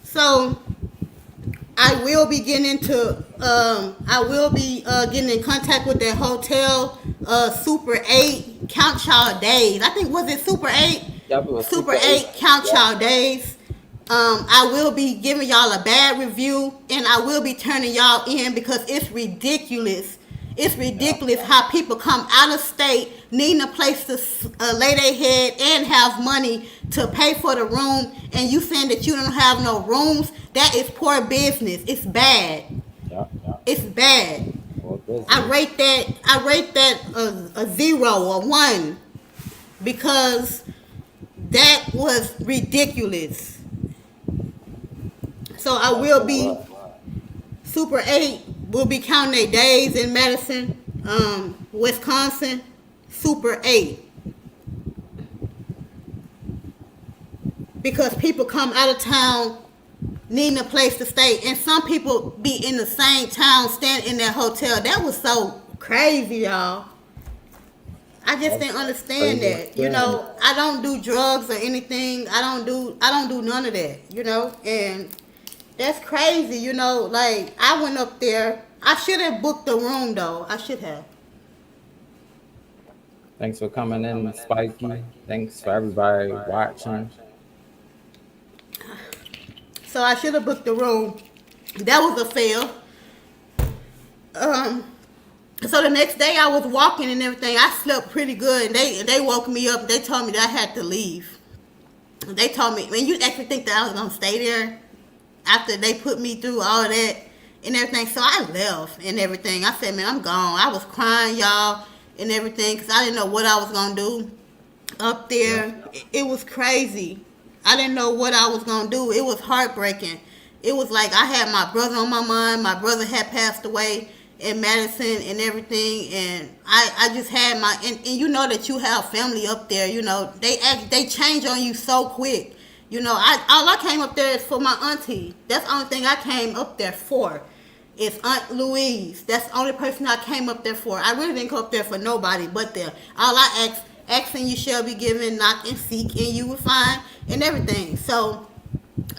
So I will be getting into getting in contact with that hotel, Super 8, count y'all days. I think, was it Super 8? Yep, it was Super 8, count Yep. y'all days. I will be giving y'all a bad review, and I will be turning y'all in because it's ridiculous. It's ridiculous how people come out of state needing a place to lay their head and have money to pay for the room, and you saying that you don't have no rooms. That is poor business. It's bad. Yep, yep. It's bad. For business. I rate that a 0 or 1 because that was ridiculous. So I will be Super 8 will be counting their days in Madison, Wisconsin. Super 8. Because people come out of town needing a place to stay, and some people be in the same town staying in that hotel. That was so crazy, y'all. I just didn't understand crazy. that. You know, I don't do drugs or anything. I don't do none of that, you know, and that's crazy, you know. Like, I went up there. I should have booked the room though. I should have. Thanks for coming in, Spiky. Thanks for everybody watching. So I should have booked the room. That was a fail. So the next day I was walking and everything. I slept pretty good. And they woke me up. They told me that I had to leave. They told me, man, you actually think that I was gonna stay there after they put me through all that and everything. So I left and everything. I said, man, I'm gone. I was crying, y'all, and everything, because I didn't know what I was gonna do up there. It was crazy. I didn't know what I was gonna do. It was heartbreaking. It was like I had my brother on my mind. My brother had passed away in Madison and everything, and I just had my and you know that you have family up there. You know they change on you so quick. You know, all I came up there is for my auntie. That's the only thing I came up there for. Is Aunt Louise. That's the only person I came up there for. I really didn't come up there for nobody but them. All I asked, and you shall be given, knock and seek, and you will find, and everything. So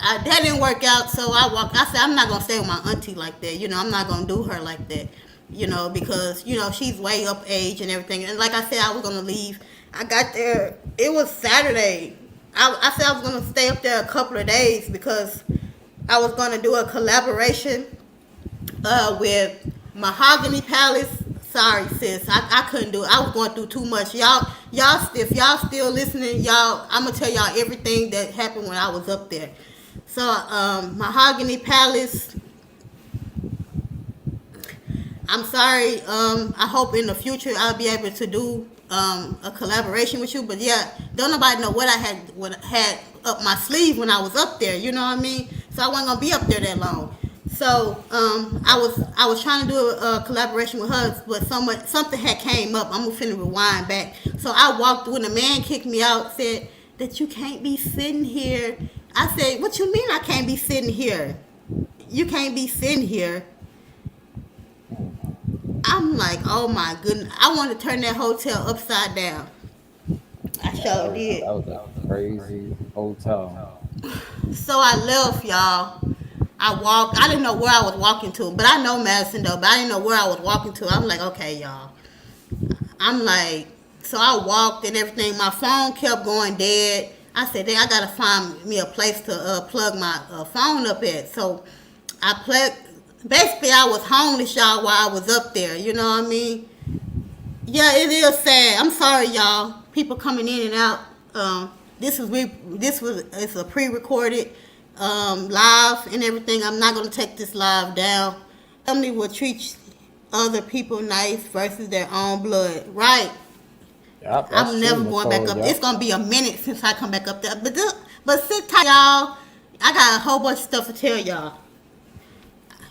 that didn't work out. So I said, I'm not going to stay with my auntie like that. You know, I'm not going to do her like that. You know, because, you know, she's way up age and everything. And like I said, I was going to leave. I got there. It was Saturday. I said I was going to stay up there a couple of days because I was going to do a collaboration with Mahogany Palace. Sorry, sis, I couldn't do it. I was going through too much. Y'all, if y'all still listening, y'all, I'm gonna tell y'all everything that happened when I was up there. So, Mahogany Palace. I'm sorry. I hope in the future I'll be able to do a collaboration with you. But yeah, don't nobody know what I had up my sleeve when I was up there. You know what I mean? So I wasn't gonna be up there that long. So I was trying to do a collaboration with her, but something had came up. I'm finna rewind back. So I walked when the man kicked me out, said that you can't be sitting here. I said, what you mean I can't be sitting here? You can't be sitting here. I'm like, oh my goodness. I want to turn that hotel upside down. I sure did. That was a crazy hotel. So I left, y'all. I walked. I didn't know where I was walking to, but I know Madison though. But I didn't know where I was walking to. I'm like, okay, y'all. I'm like, so I walked and everything. My phone kept going dead. I said, dang, I gotta find me a place to plug my phone up at. So I plugged. Basically, I was homeless, y'all, while I was up there. You know what I mean? Yeah, it is sad. I'm sorry, y'all. People coming in and out. It's a pre-recorded. Live and everything. I'm not going to take this live down. Family will treat other people nice versus their own blood. Right. Yep, I'm never going back up. It's going to be a minute since I come back up there. But sit tight, y'all. I got a whole bunch of stuff to tell y'all.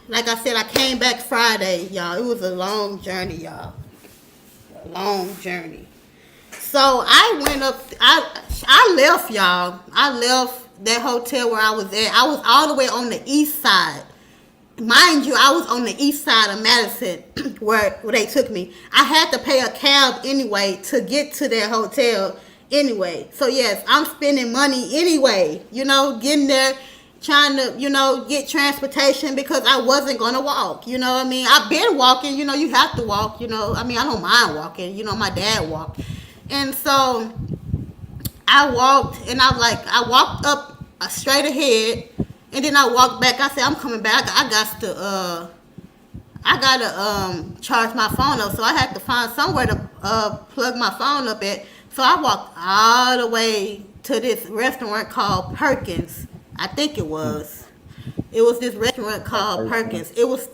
Like I said, I came back Friday, y'all. It was a long journey, y'all. A long journey. So I went up. I left, y'all. I left that hotel where I was at. I was all the way on the east side. Mind you, I was on the east side of Madison where they took me. I had to pay a cab anyway to get to that hotel anyway. So yes, I'm spending money anyway, you know, getting there. trying to, get transportation because I wasn't gonna walk. You know what I mean? I've been walking. You have to walk. I mean, I don't mind walking. My dad walked, and so I walked, and I walked up straight ahead, and then I walked back. I said, I'm coming back. I gotta charge my phone up, so I had to find somewhere to plug my phone up at. So I walked all the way to this restaurant called Perkins. I think it was. It was this restaurant called Perkins. It was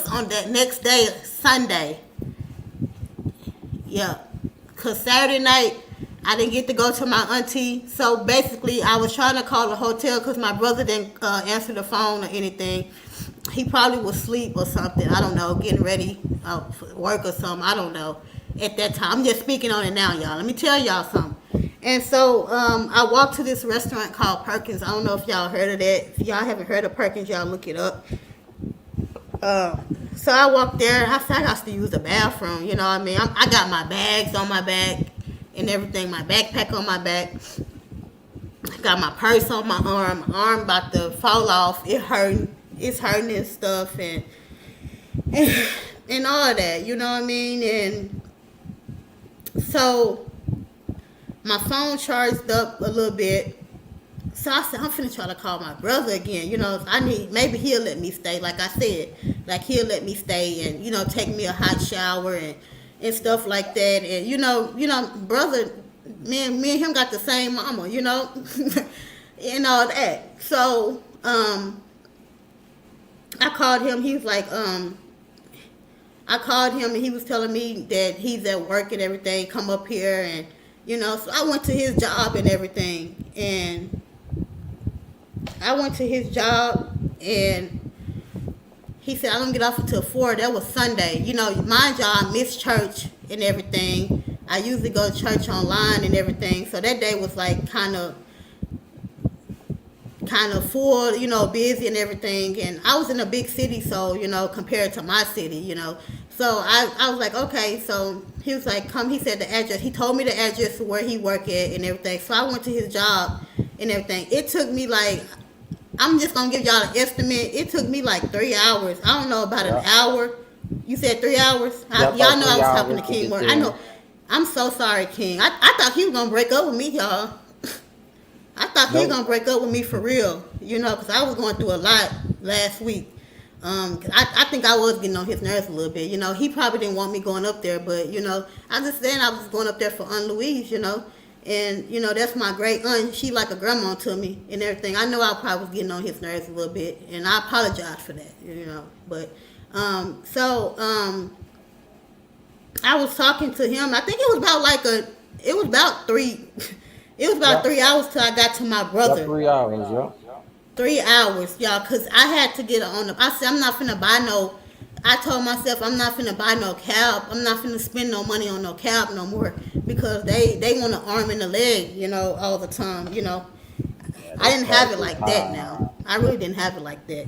on that next day, Sunday. Yeah, cause Saturday night I didn't get to go to my auntie. So basically, I was trying to call the hotel because my brother didn't answer the phone or anything. He probably was asleep or something. I don't know, getting ready for work or something. I don't know. At that time, I'm just speaking on it now, y'all. Let me tell y'all something. And so I walked to this restaurant called Perkins. I don't know if y'all heard of that. If y'all haven't heard of Perkins, y'all look it up. So I walked there. I said I got to use the bathroom. You know what I mean? I got my bags on my back and everything. My backpack on my back. I got my purse on my arm. My arm about to fall off. It's hurting and stuff and all that. You know what I mean? And so my phone charged up a little bit. So I said, I'm finna try to call my brother again. Maybe he'll let me stay. Like I said, like he'll let me stay and, take me a hot shower and stuff like that. And, brother, me and him got the same mama, and all that. So, I called him. He was like, I called him and he was telling me that he's at work and everything. Come up here and, so I went to his job and everything. And I went to his job and he said, I don't get off until 4. That was Sunday. My job, missed church and everything. I usually go to church online and everything. So that day was like kind of full, busy and everything. And I was in a big city, so, compared to my city, So I was like, okay. So he was like, come. He said the address. He told me the address where he worked at and everything. So I went to his job and everything. It took me like, I'm just going to give y'all an estimate. It took me like 3 hours. I don't know, about an hour. You said 3 hours? Y'all know I was talking to King. I know. I'm so sorry, King. I thought he was going to break up with me, y'all. I thought he was going to break up with me for real, because I was going through a lot last week. I think I was getting on his nerves a little bit, He probably didn't want me going up there, but, I just saying I was going up there for Aunt Louise, And, that's my great aunt. She like a grandma to me and everything. I know I probably was getting on his nerves a little bit, and I apologize for that, But, I was talking to him. I think it was about 3 hours till I got to my brother. 3 hours, yeah. 3 hours, y'all, because I had to get on I said, I'm not finna buy I told myself I'm not finna buy no cab. I'm not finna spend no money on no cab no more because they want an arm and a leg, all the time, Yeah, I didn't have it like that now. I really didn't have it like that.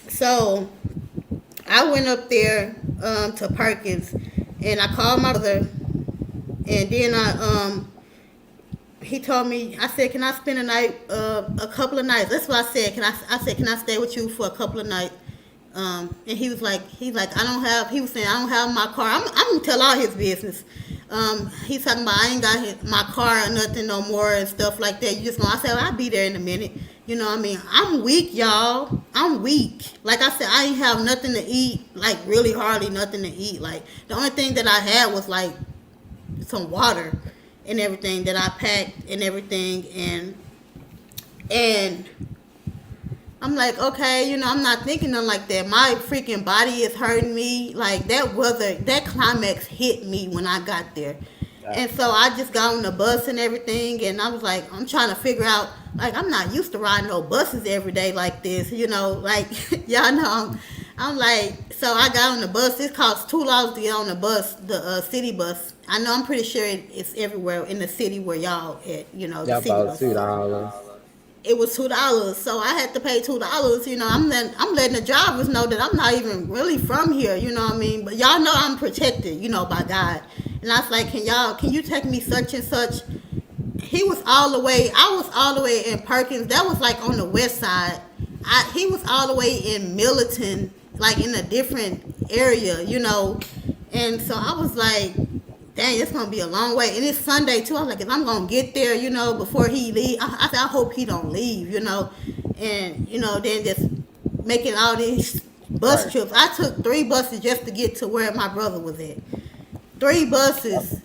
So, I went up there to Perkins and I called my brother. And then he told me, I said, can I spend a couple of nights? That's what I said. I said, can I stay with you for a couple of nights? And he was like, he was saying, I don't have my car. I'm going to tell all his business. He's talking about, I ain't got my car or nothing no more and stuff like that. I said, well, I'll be there in a minute. I'm weak, y'all. I'm weak. Like I said, I ain't have nothing to eat, like really hardly nothing to eat. Like the only thing that I had was like some water and everything that I packed and everything, and I'm like, okay, I'm not thinking nothing like that. My freaking body is hurting me. Like that climax hit me when I got there. And so I just got on the bus and everything, and I was like, I'm trying to figure out, like, I'm not used to riding no buses every day like this, like, y'all know, I'm like, so I got on the bus. It costs $2 to get on the bus, the city bus. I know, I'm pretty sure it's everywhere in the city where y'all at, the city about bus. $2. It was $2, so I had to pay $2. I'm letting the drivers know that I'm not even really from here. You know what I mean? But y'all know I'm protected, by God. And I was like, can you take me such and such? he was all the way. I was all the way in Perkins. That was like on the west side. He was all the way in Milton, like in a different area, you know. And so I was like, dang, it's gonna be a long way. And it's Sunday too. I was like, if I'm gonna get there, you know, before he leave, I said, I hope he don't leave, you know. And you know, then just making all these bus Right. trips. I took 3 buses just to get to where my brother was at. 3 buses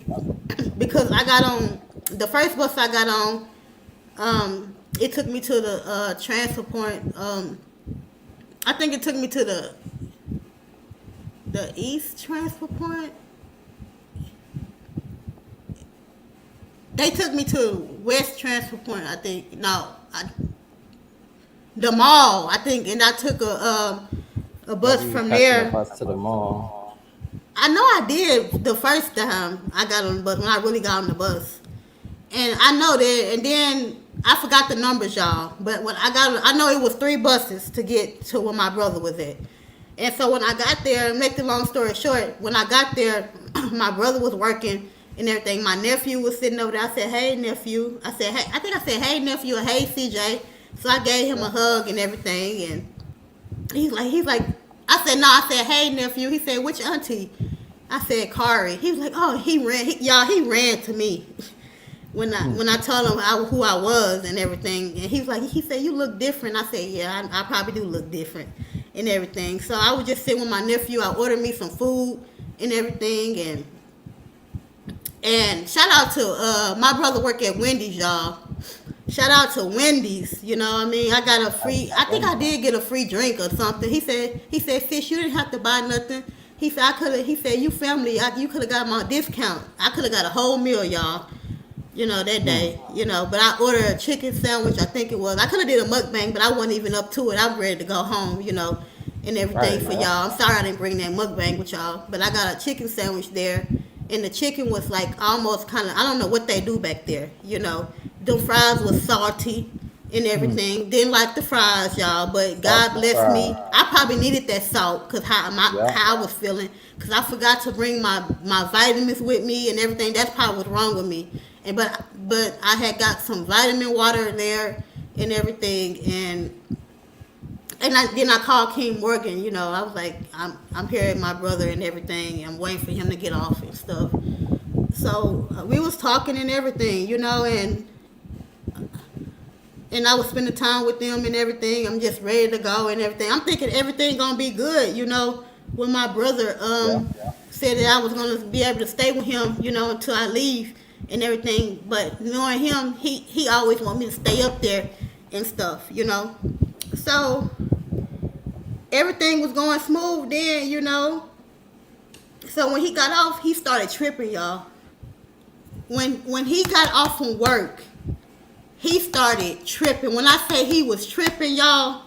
because I got on the first bus I got on. It took me to the transfer point. I think it took me to the east transfer point. They took me to west transfer point. I think the mall. I think, and I took a bus You from catching the there. bus to the mall. I know I did the first time I got on the bus when I really got on the bus. And I know that, and then I forgot the numbers, y'all. But when I know it was 3 buses to get to where my brother was at. And so when I got there, make the long story short, when I got there, my brother was working and everything. My nephew was sitting over there. I said, "Hey, nephew." I said, "Hey," I think I said, "Hey, nephew," or "Hey, CJ." So I gave him a hug and everything, and he's like, I said, "No," I said, "Hey, nephew." He said, "Which auntie?" I said, "Kari." He was like, "Oh," he ran to me. When I told him who I was and everything, and he said, "You look different." I said, "Yeah, I probably do look different and everything." So I was just sitting with my nephew. I ordered me some food and everything, and shout out to my brother work at Wendy's, y'all. Shout out to Wendy's. You know what I mean? I got a free. I think I did get a free drink or something. He said, "Sis, you didn't have to buy nothing." He said, "I could have." He said, "You family, you could have got my discount. I could have got a whole meal, y'all." You know, that day, you know, but I ordered a chicken sandwich, I think it was. I could have did a mukbang, but I wasn't even up to it. I'm ready to go home, you know, and everything Right, for yeah. y'all. I'm sorry I didn't bring that mukbang with y'all, but I got a chicken sandwich there, and the chicken was like almost kind of, I don't know what they do back there, you know. The fries was salty and everything. Didn't like the fries, y'all, but God Salty bless me. fries. I probably needed that salt because Yeah. how I was feeling, because I forgot to bring my vitamins with me and everything. That's probably what's wrong with me. And but I had got some vitamin water there and everything, and then I called King Morgan. You know, I was like, I'm here at my brother and everything. I'm waiting for him to get off and stuff. So we was talking and everything, you know, and I was spending time with them and everything. I'm just ready to go and everything. I'm thinking everything gonna be good, you know. When my brother Yeah. said that I was gonna be able to stay with him, you know, until I leave and everything. But knowing him, he always want me to stay up there and stuff, you know. So everything was going smooth then, you know. So when he got off, he started tripping, y'all. When he got off from work, he started tripping. When I say he was tripping, y'all,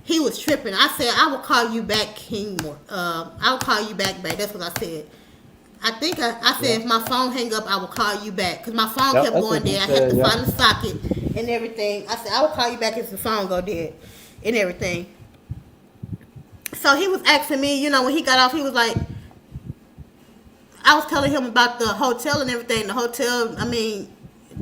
he was tripping. I said, "I will call you back, King. I will call you back, babe." That's what I said. I think I said, "If my phone hang up, I will call you back." Because my phone Yep, kept that's going what you dead. I had said, to yep. find the socket and everything. I said, "I will call you back if the phone go dead and everything." So he was asking me, you know, when he got off, he was like, I was telling him about the hotel and everything. The hotel, I mean,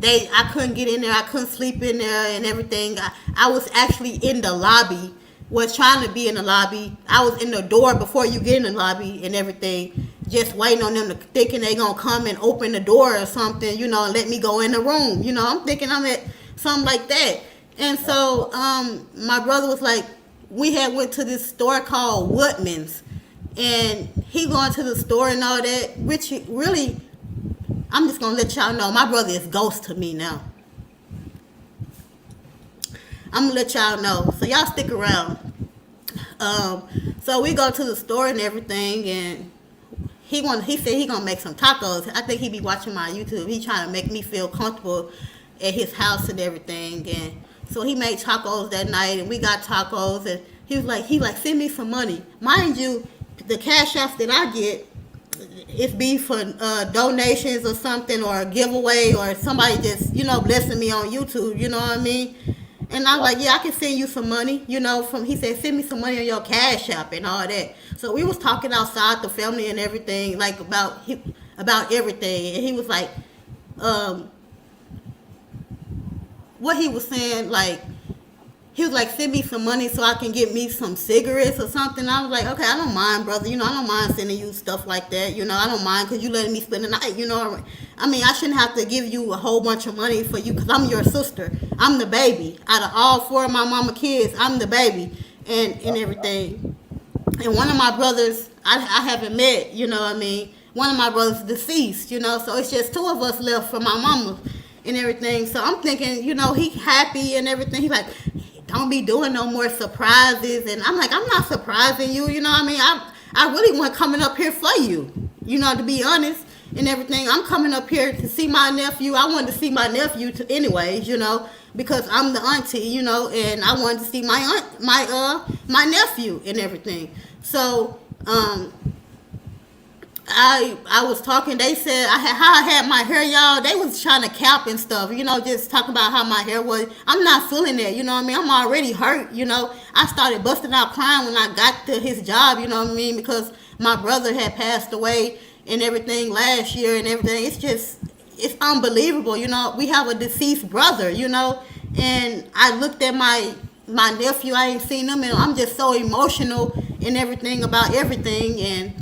I couldn't get in there. I couldn't sleep in there and everything. I was actually in the lobby, was trying to be in the lobby. I was in the door before you get in the lobby and everything, just waiting on them to thinking they gonna come and open the door or something, you know, and let me go in the room. You know, I'm thinking I'm at something like that. And so my brother was like, we had went to this store called Woodman's, and he going to the store and all that, which really, I'm just gonna let y'all know, my brother is ghost to me now. I'm gonna let y'all know, so y'all stick around. So we go to the store and everything, and he said he gonna make some tacos. I think he be watching my YouTube. He trying to make me feel comfortable at his house and everything, and so he made tacos that night, and we got tacos, and he like, "Send me some money." Mind you, the cash apps that I get, it's be for donations or something, or a giveaway, or somebody just, you know, blessing me on YouTube, you know what I mean? And I'm like, "Yeah, I can send you some money," you know, he said, "Send me some money on your cash app," and all that. So we was talking outside the family and everything, like about everything, and he was like, what he was saying, like, he was like, send me some money so I can get me some cigarettes or something. I was like, okay, I don't mind, brother. You know, I don't mind sending you stuff like that. You know, I don't mind because you letting me spend the night. You know, I mean, I shouldn't have to give you a whole bunch of money for you because I'm your sister. I'm the baby. Out of all 4 of my mama kids, I'm the baby and everything. And one of my brothers, I haven't met, you know what I mean? One of my brothers is deceased, you know, so it's just 2 of us left for my mama and everything. So I'm thinking, you know, he happy and everything. He like, don't be doing no more surprises. And I'm like, I'm not surprising you, you know what I mean? I really want coming up here for you, you know, to be honest and everything. I'm coming up here to see my nephew. I wanted to see my nephew anyways, you know, because I'm the auntie, you know, and I wanted to see my nephew and everything. So, I was talking, they said how I had my hair, y'all. They was trying to cap and stuff, you know, just talking about how my hair was. I'm not feeling that, you know what I mean? I'm already hurt, you know. I started busting out crying when I got to his job, you know what I mean? Because my brother had passed away and everything last year and everything. It's unbelievable, you know. We have a deceased brother, you know. And I looked at my nephew, I ain't seen him, and I'm just so emotional and everything about everything. And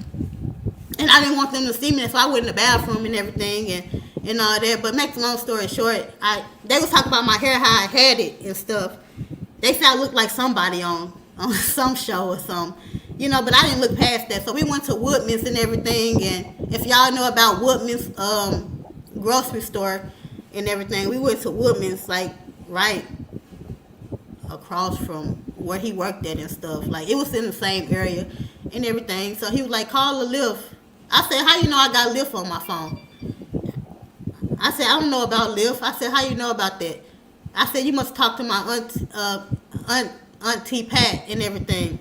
I didn't want them to see me, so I went in the bathroom and everything and all that. But make the long story short, they was talking about my hair, how I had it and stuff. They said I looked like somebody on some show or something, you know. But I didn't look past that. So we went to Woodman's and everything. And if y'all know about Woodman's grocery store and everything, we went to Woodman's like right across from where he worked at and stuff. Like it was in the same area and everything. So he was like, call a Lyft. I said, how you know I got Lyft on my phone? I said, I don't know about Lyft. I said, how you know about that? I said, you must talk to my auntie Pat and everything.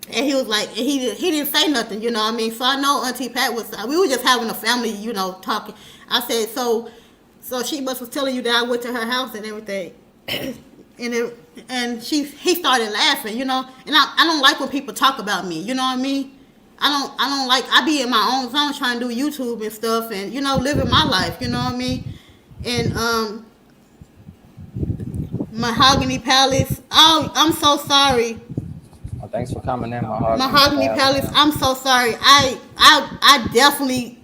And he was like, and he didn't say nothing, you know what I mean? So I know Auntie Pat we were just having a family, you know, talking. I said, so she must was telling you that I went to her house and everything. And he started laughing, you know. And I don't like when people talk about me, you know what I mean? I don't like, I be in my own zone trying to do YouTube and stuff and, you know, living my life, you know what I mean? And, Mahogany Palace, oh, I'm so sorry. Well, thanks for coming in, Mahogany Palace, I'm so sorry. I definitely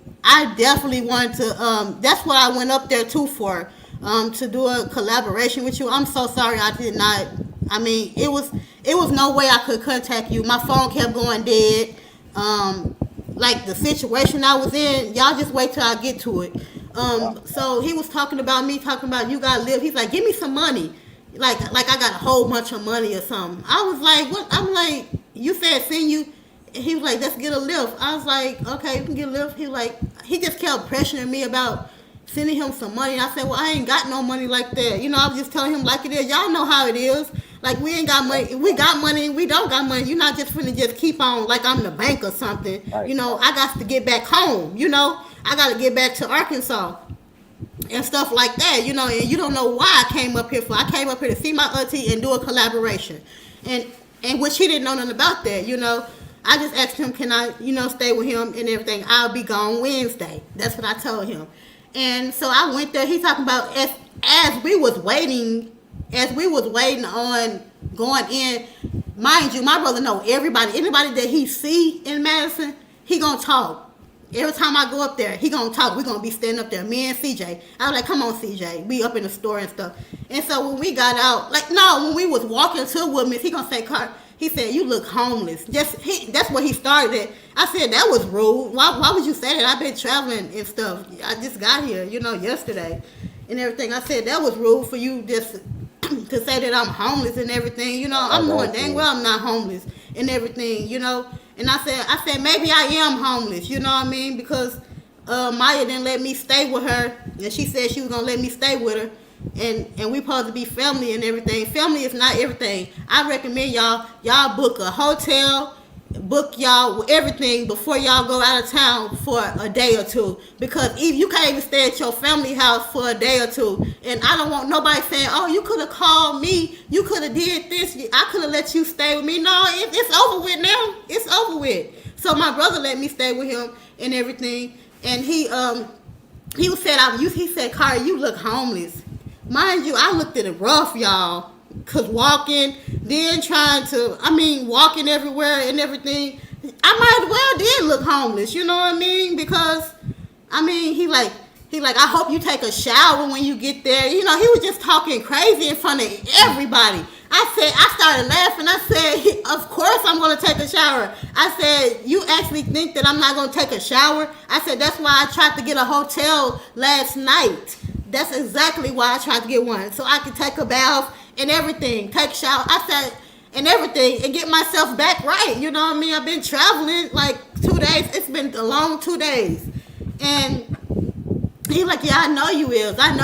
wanted to, that's what I went up there too for, to do a collaboration with you. I'm so sorry I did not, I mean, it was no way I could contact you. My phone kept going dead. Like the situation I was in, y'all just wait till I get to it. So he was talking about me, talking about you gotta live. He's like, give me some money. Like I got a whole bunch of money or something. I was like, what? I'm like, you said send you. And he was like, let's get a lift. I was like, okay, you can get a lift. He just kept pressuring me about sending him some money. I said, well, I ain't got no money like that. You know, I was just telling him like it is. Y'all know how it is. Like, we ain't got money. We got money. We don't got money. You're not just finna just keep on like I'm the bank or something. Right. You know, I got to get back home. You know, I got to get back to Arkansas and stuff like that. You know, and you don't know why I came up here for. I came up here to see my auntie and do a collaboration. And which he didn't know nothing about that, you know. I just asked him, can I, you know, stay with him and everything. I'll be gone Wednesday. That's what I told him. And so I went there. He talking about as we was waiting on going in, mind you, my brother know everybody. Anybody that he see in Madison, he gonna talk. Every time I go up there, he gonna talk. We gonna be standing up there, me and CJ. I was like, come on, CJ. We up in the store and stuff. And so when we got out, when we was walking to Woodman's, he gonna say, Carter, he said, you look homeless. That's what he started at. I said, that was rude. Why would you say that? I've been traveling and stuff. I just got here, you know, yesterday and everything. I said, that was rude for you just to say that I'm homeless and everything. You know, I'm knowing dang well I'm not homeless and everything, you know. And I said, maybe I am homeless, you know what I mean? Because Maya didn't let me stay with her. And she said she was going to let me stay with her. And we supposed to be family and everything. Family is not everything. I recommend y'all book a hotel, book y'all everything before y'all go out of town for a day or two. Because if you can't even stay at your family house for a day or two. And I don't want nobody saying, oh, you could have called me. You could have did this. I could have let you stay with me. No, it's over with now. It's over with. So my brother let me stay with him and everything. And he said, Carter, you look homeless. Mind you, I looked at it rough, y'all. Cause walking, then trying to, walking everywhere and everything. I might as well did look homeless, you know what I mean? Because, he like, I hope you take a shower when you get there. You know, he was just talking crazy in front of everybody. I started laughing. I said, of course I'm going to take a shower. I said, you actually think that I'm not going to take a shower? I said, that's why I tried to get a hotel last night. That's exactly why I tried to get one. So I could take a bath and everything, take a shower. I said, and everything, and get myself back right. You know what I mean? I've been traveling like 2 days. It's been a long 2 days. And he's like, yeah, I know you is. And,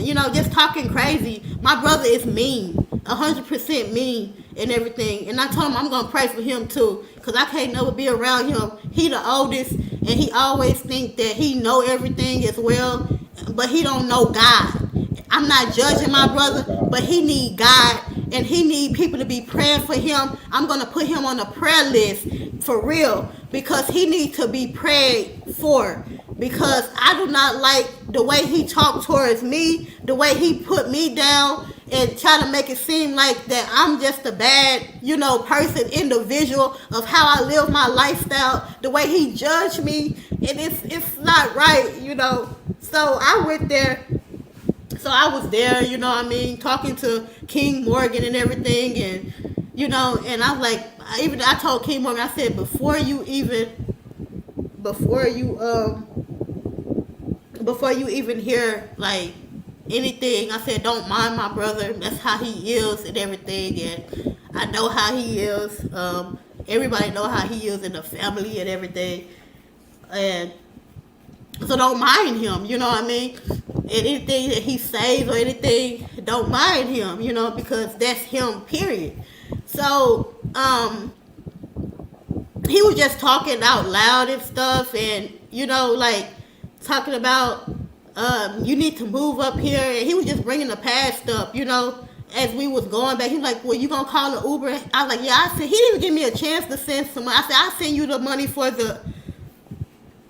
you know, just talking crazy. My brother is mean, 100% mean and everything. And I told him I'm going to pray for him too, because I can't never be around him. He the oldest, and he always think that he know everything as well, but he don't know God. I'm not judging my brother, but he need God, and he need people to be praying for him. I'm going to put him on a prayer list for real, because he needs to be prayed for. Because I do not like the way he talked towards me, the way he put me down and try to make it seem like that I'm just a bad, you know, person, individual of how I live my lifestyle, the way he judged me, and it's not right, you know. So I went there. So I was there, you know what I mean, talking to King Morgan and everything, and, you know, and I was like, I told King Morgan, I said, before you hear like anything, I said, don't mind my brother. That's how he is and everything, and I know how he is. Everybody know how he is in the family and everything, and so don't mind him. You know what I mean? And anything that he says or anything, don't mind him. You know, because that's him. Period. So he was just talking out loud and stuff, and you know, like talking about you need to move up here, and he was just bringing the past up, you know, as we was going back. He was like, well, you gonna call an Uber? I was like, yeah. I said, he didn't give me a chance to send some money. I said, I'll send you the money for the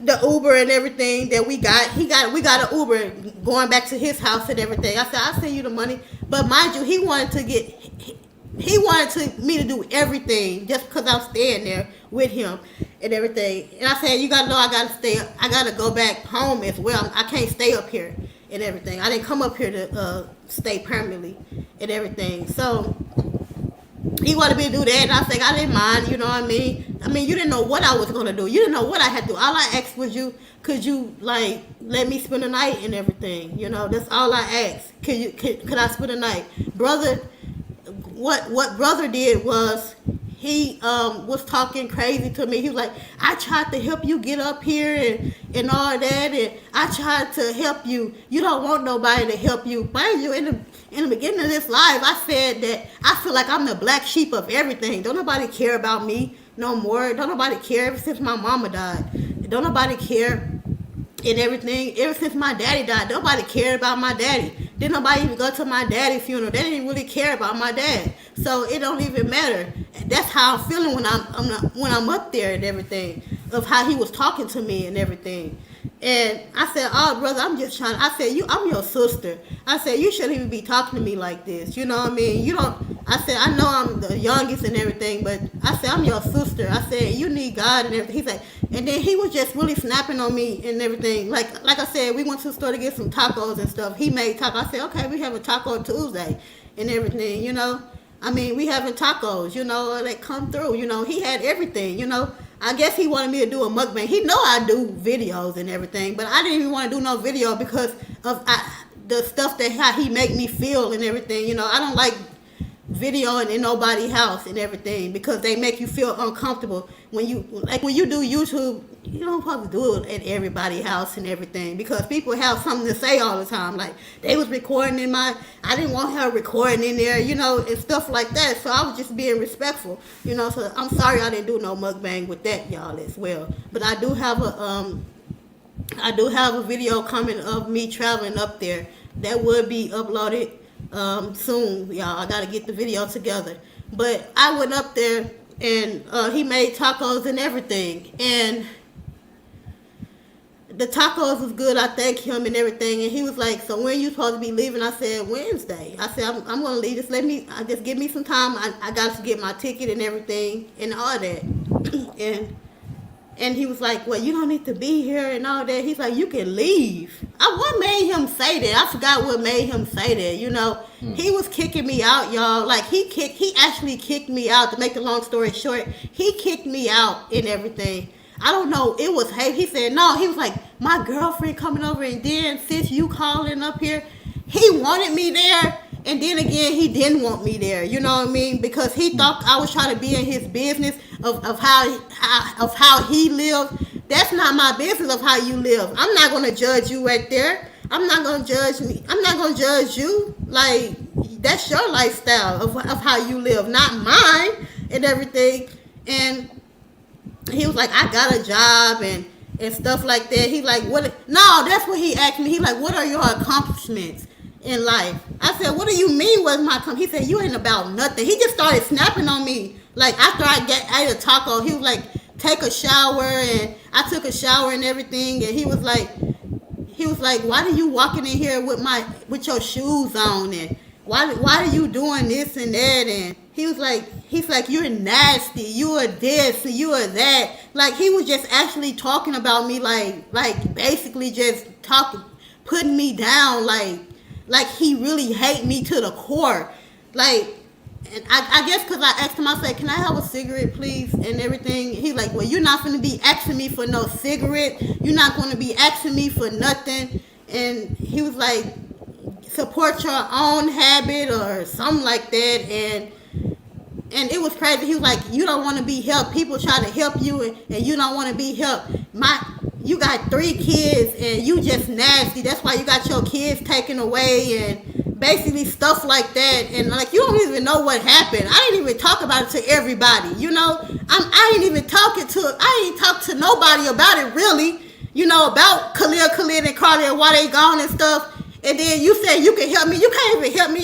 Uber and everything that we got. We got an Uber going back to his house and everything. I said, I'll send you the money. But mind you, he wanted me to do everything just because I'm staying there with him and everything. And I said, you gotta know I gotta go back home as well. I can't stay up here and everything. I didn't come up here to stay permanently and everything. So he wanted me to do that, and I said, I didn't mind, you know what I mean? You didn't know what I was gonna do. You didn't know what I had to do. All I asked was could you like let me spend the night and everything? You know, that's all I asked. Could I spend the night? Brother, what brother did was he was talking crazy to me. He was like, I tried to help you get up here and all that, and I tried to help you. You don't want nobody to help you. Mind you, in the beginning of this live, I said that I feel like I'm the black sheep of everything. Don't nobody care about me no more. Don't nobody care ever since my mama died. Don't nobody care and everything. Ever since my daddy died, nobody cared about my daddy. Didn't nobody even go to my daddy's funeral. They didn't really care about my dad. So it don't even matter. That's how I'm feeling when I'm up there and everything, of how he was talking to me and everything. And I said, oh, brother, I'm just trying. I said, I'm your sister. I said, you shouldn't even be talking to me like this. You know what I mean? You don't. I said, I know I'm the youngest and everything, but I said, I'm your sister. I said, you need God and everything. He's like, and then he was just really snapping on me and everything. Like I said, we went to the store to get some tacos and stuff. He made tacos. I said, okay, we have a Taco Tuesday and everything, you know. We having tacos, you know, that come through. You know, he had everything, you know. I guess he wanted me to do a mukbang. He know I do videos and everything, but I didn't even want to do no video because of the stuff that how he make me feel and everything. You know, I don't like videoing in nobody's house and everything because they make you feel uncomfortable. When you do YouTube, you don't supposed to do it at everybody's house and everything because people have something to say all the time. Like they was recording I didn't want her recording in there, you know, and stuff like that. So I was just being respectful, you know. So I'm sorry I didn't do no mukbang with that, y'all, as well. But I do have a video coming of me traveling up there that would be uploaded soon, y'all. I gotta get the video together. But I went up there and he made tacos and everything, and the tacos was good. I thanked him and everything, and he was like, "So when you supposed to be leaving?" I said, "Wednesday." I said, I'm gonna leave. Just give me some time. I got to get my ticket and everything and all that." And he was like, "Well, you don't need to be here and all that." He's like, "You can leave." What made him say that? I forgot what made him say that. He was kicking me out, y'all. Like he actually kicked me out. To make the long story short, he kicked me out and everything. I don't know. It was hate. He said no. He was like, "My girlfriend coming over, and then since you calling up here, he wanted me there." And then again, he didn't want me there. You know what I mean? Because he thought I was trying to be in his business of how he lived. That's not my business of how you live. I'm not gonna judge you right there. I'm not gonna judge me. I'm not gonna judge you. Like that's your lifestyle of how you live, not mine and everything. And he was like, "I got a job and stuff like that." He like, "What?" No, that's what he asked me. He like, "What are your accomplishments in life?" I said, "What do you mean was my He said, "You ain't about nothing." He just started snapping on me. Like after I ate a taco, he was like, "Take a shower," and I took a shower and everything. And he was like, "Why are you walking in here with your shoes on? And why are you doing this and that?" And he's like, "You're nasty. You are this. You are that." Like he was just actually talking about me, like basically just putting me down, like he really hate me to the core, like. And I guess because I asked him, I said, "Can I have a cigarette, please?" and everything. He's like, "Well, you're not going to be asking me for no cigarette. You're not going to be asking me for nothing." And he was like, "Support your own habit," or something like that. And it was crazy. He was like, "You don't want to be helped. People try to help you, and you don't want to be helped. You got 3 kids, and you just nasty. That's why you got your kids taken away," and basically stuff like that. And like, you don't even know what happened. I didn't even talk about it to everybody. I ain't even talk to nobody about it really. About Khalil and Carly and why they gone and stuff. And then you said you can help me. You can't even help me.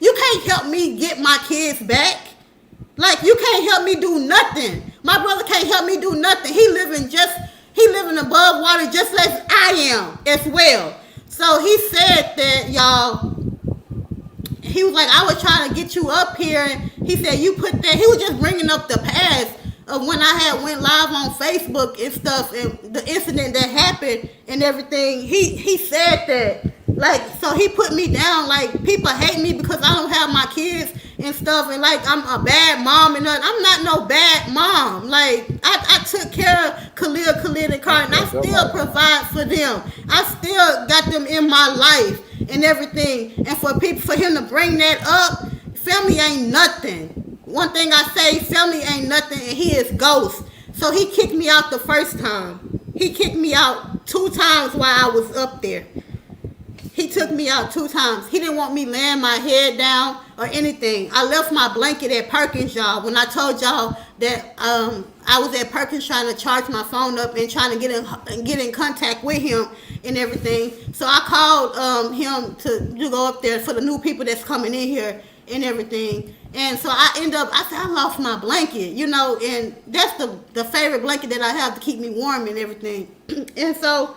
You can't help me get my kids back. Like, you can't help me do nothing. My brother can't help me do nothing. He living above water just as I am as well. So he said that, y'all, he was like, "I was trying to get you up here." And he said, "You put that." He was just bringing up the past of when I had went live on Facebook and stuff, and the incident that happened and everything. He said that. Like, so he put me down. Like, people hate me because I don't have my kids and stuff, and like I'm a bad mom and nothing. I'm not no bad mom. Like, I took care of Khalil and Carly, and I still provide for them. I still got them in my life and everything. And for him to bring that up, family ain't nothing. One thing I say, family ain't nothing, and he is ghost. So he kicked me out the first time. He kicked me out 2 times while I was up there. He took me out 2 times. He didn't want me laying my head down or anything. I left my blanket at Perkins, y'all. When I told y'all that I was at Perkins trying to charge my phone up and trying to get in contact with him and everything. So I called him to go up there for the new people that's coming in here and everything. And so I said, I lost my blanket, and that's the favorite blanket that I have to keep me warm and everything. And so,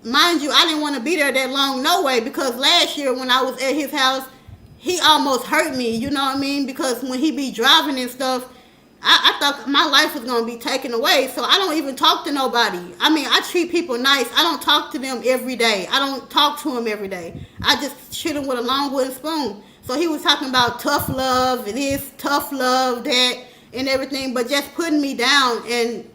mind you, I didn't want to be there that long, no way, because last year when I was at his house, he almost hurt me, you know what I mean? Because when he be driving and stuff, I thought my life was going to be taken away, so I don't even talk to nobody. I mean, I treat people nice. I don't talk to them every day. I don't talk to him every day. I just treat him with a long wooden spoon. So he was talking about tough love, this, tough love, that, and everything, but just putting me down. And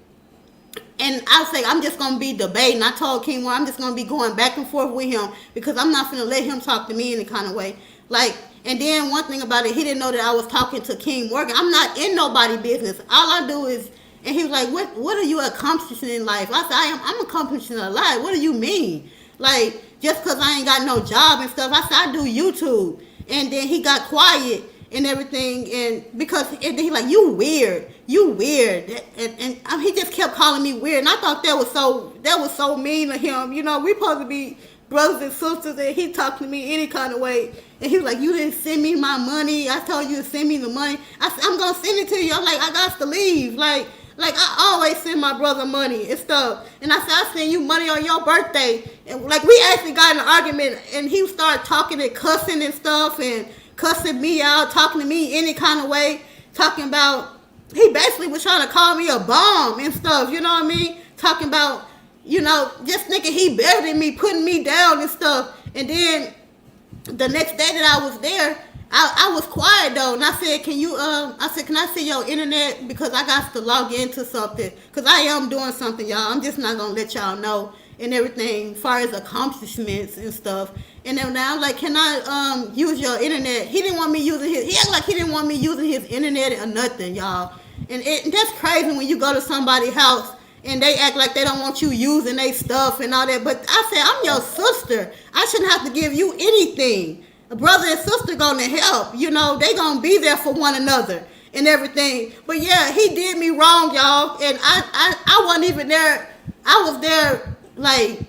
I say, I'm just going to be debating. I told King Moore, I'm just going to be going back and forth with him because I'm not going to let him talk to me any kind of way. Like, and then one thing about it, he didn't know that I was talking to King Morgan. I'm not in nobody's business. All I do is, and he was like, what are you accomplishing in life? I said, I'm accomplishing a lot. What do you mean? Like, just because I ain't got no job and stuff. I said, I do YouTube. And then he got quiet and everything, and because and then he like, you weird, and he just kept calling me weird, and I thought that was so mean of him. We supposed to be brothers and sisters, and he talked to me any kind of way, and he was like, you didn't send me my money. I told you to send me the money. I said, I'm gonna send it to you. I'm like, I got to leave. Like Like, I always send my brother money and stuff. And I said, I send you money on your birthday. And, like, we actually got in an argument, and he started talking and cussing and stuff, and cussing me out, talking to me any kind of way, talking about, he basically was trying to call me a bomb and stuff, you know what I mean? Talking about, you know, just thinking he better than me, putting me down and stuff. And then the next day that I was there, I was quiet though, and I said, can I see your internet, because I got to log into something, because I am doing something, y'all. I'm just not gonna let y'all know and everything, as far as accomplishments and stuff. And then now, like, can I use your internet? He didn't want me using his. He acted like he didn't want me using his internet or nothing, y'all. And that's crazy when you go to somebody's house and they act like they don't want you using their stuff and all that. But I said, I'm your sister. I shouldn't have to give you anything. A brother and sister gonna help. You know, they gonna be there for one another and everything. But yeah, he did me wrong, y'all. And I wasn't even there. I was there like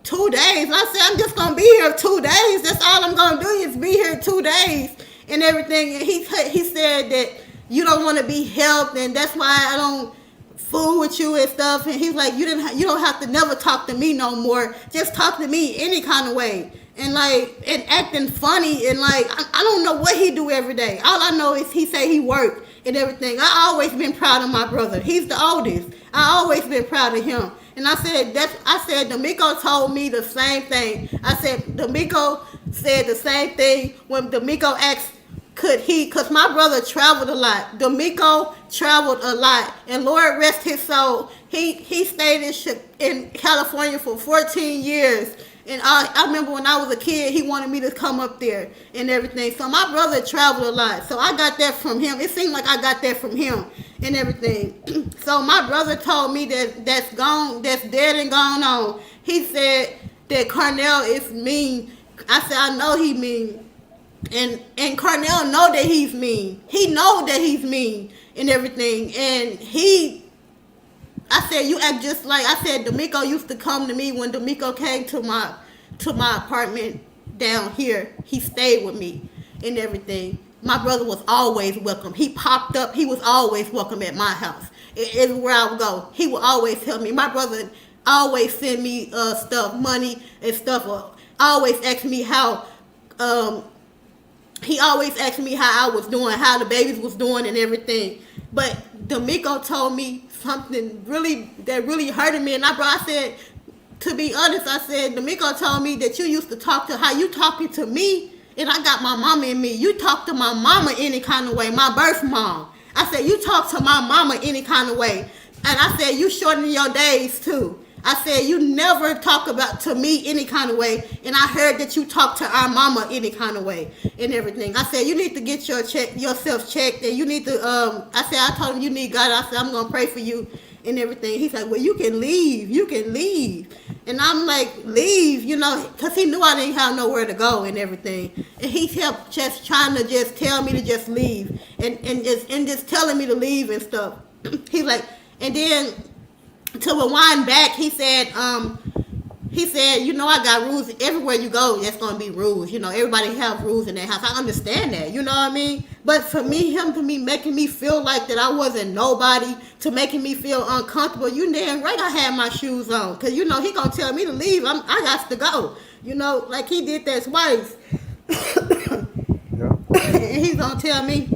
2 days. I said, I'm just gonna be here 2 days. That's all I'm gonna do is be here 2 days and everything. And he said that you don't want to be helped, and that's why I don't fool with you and stuff. And he's like, you don't have to never talk to me no more. Just talk to me any kind of way. And like, and acting funny, and like, I don't know what he do every day. All I know is he say he work and everything. I always been proud of my brother. He's the oldest. I always been proud of him. And I said, D'Amico told me the same thing. I said, D'Amico said the same thing when D'Amico asked, because my brother traveled a lot. D'Amico traveled a lot. And Lord rest his soul, he stayed in California for 14 years. And I remember when I was a kid, he wanted me to come up there and everything. So my brother traveled a lot. So I got that from him. It seemed like I got that from him and everything. So my brother told me that's dead and gone on. He said that Cornell is mean. I said, I know he mean. And Cornell know that he's mean. He know that he's mean and everything. And I said, you act just like, I said, D'Amico used to come to me when D'Amico came to my apartment down here. He stayed with me and everything. My brother was always welcome. He popped up. He was always welcome at my house. Everywhere I would go, he would always help me. My brother always send me stuff, money and stuff. Or always ask me how, he always asked me how I was doing, how the babies was doing and everything. But D'Amico told me something that really hurted me. And I said, to be honest, I said, D'Amico told me that you used to talk to, how you talking to me, and I got my mama in me. You talk to my mama any kind of way, my birth mom. I said, you talk to my mama any kind of way. And I said, you shorten your days too. I said, you never talk about to me any kind of way. And I heard that you talk to our mama any kind of way and everything. I said, you need to get yourself checked. And you need to, I told him you need God. I said, I'm going to pray for you and everything. He's like, well, you can leave. You can leave. And I'm like, leave, you know, because he knew I didn't have nowhere to go and everything. And he kept just trying to just tell me to just leave and just telling me to leave and stuff. He's like, and then to rewind back, he said, you know, I got rules. Everywhere you go, there's going to be rules. You know, everybody have rules in their house. I understand that, you know what I mean? But for me, him to me making me feel like that I wasn't nobody, to making me feel uncomfortable, you damn right I had my shoes on. Because, you know, he going to tell me to leave. I got to go. You know, like he did that twice. Yeah. And he's going to tell me,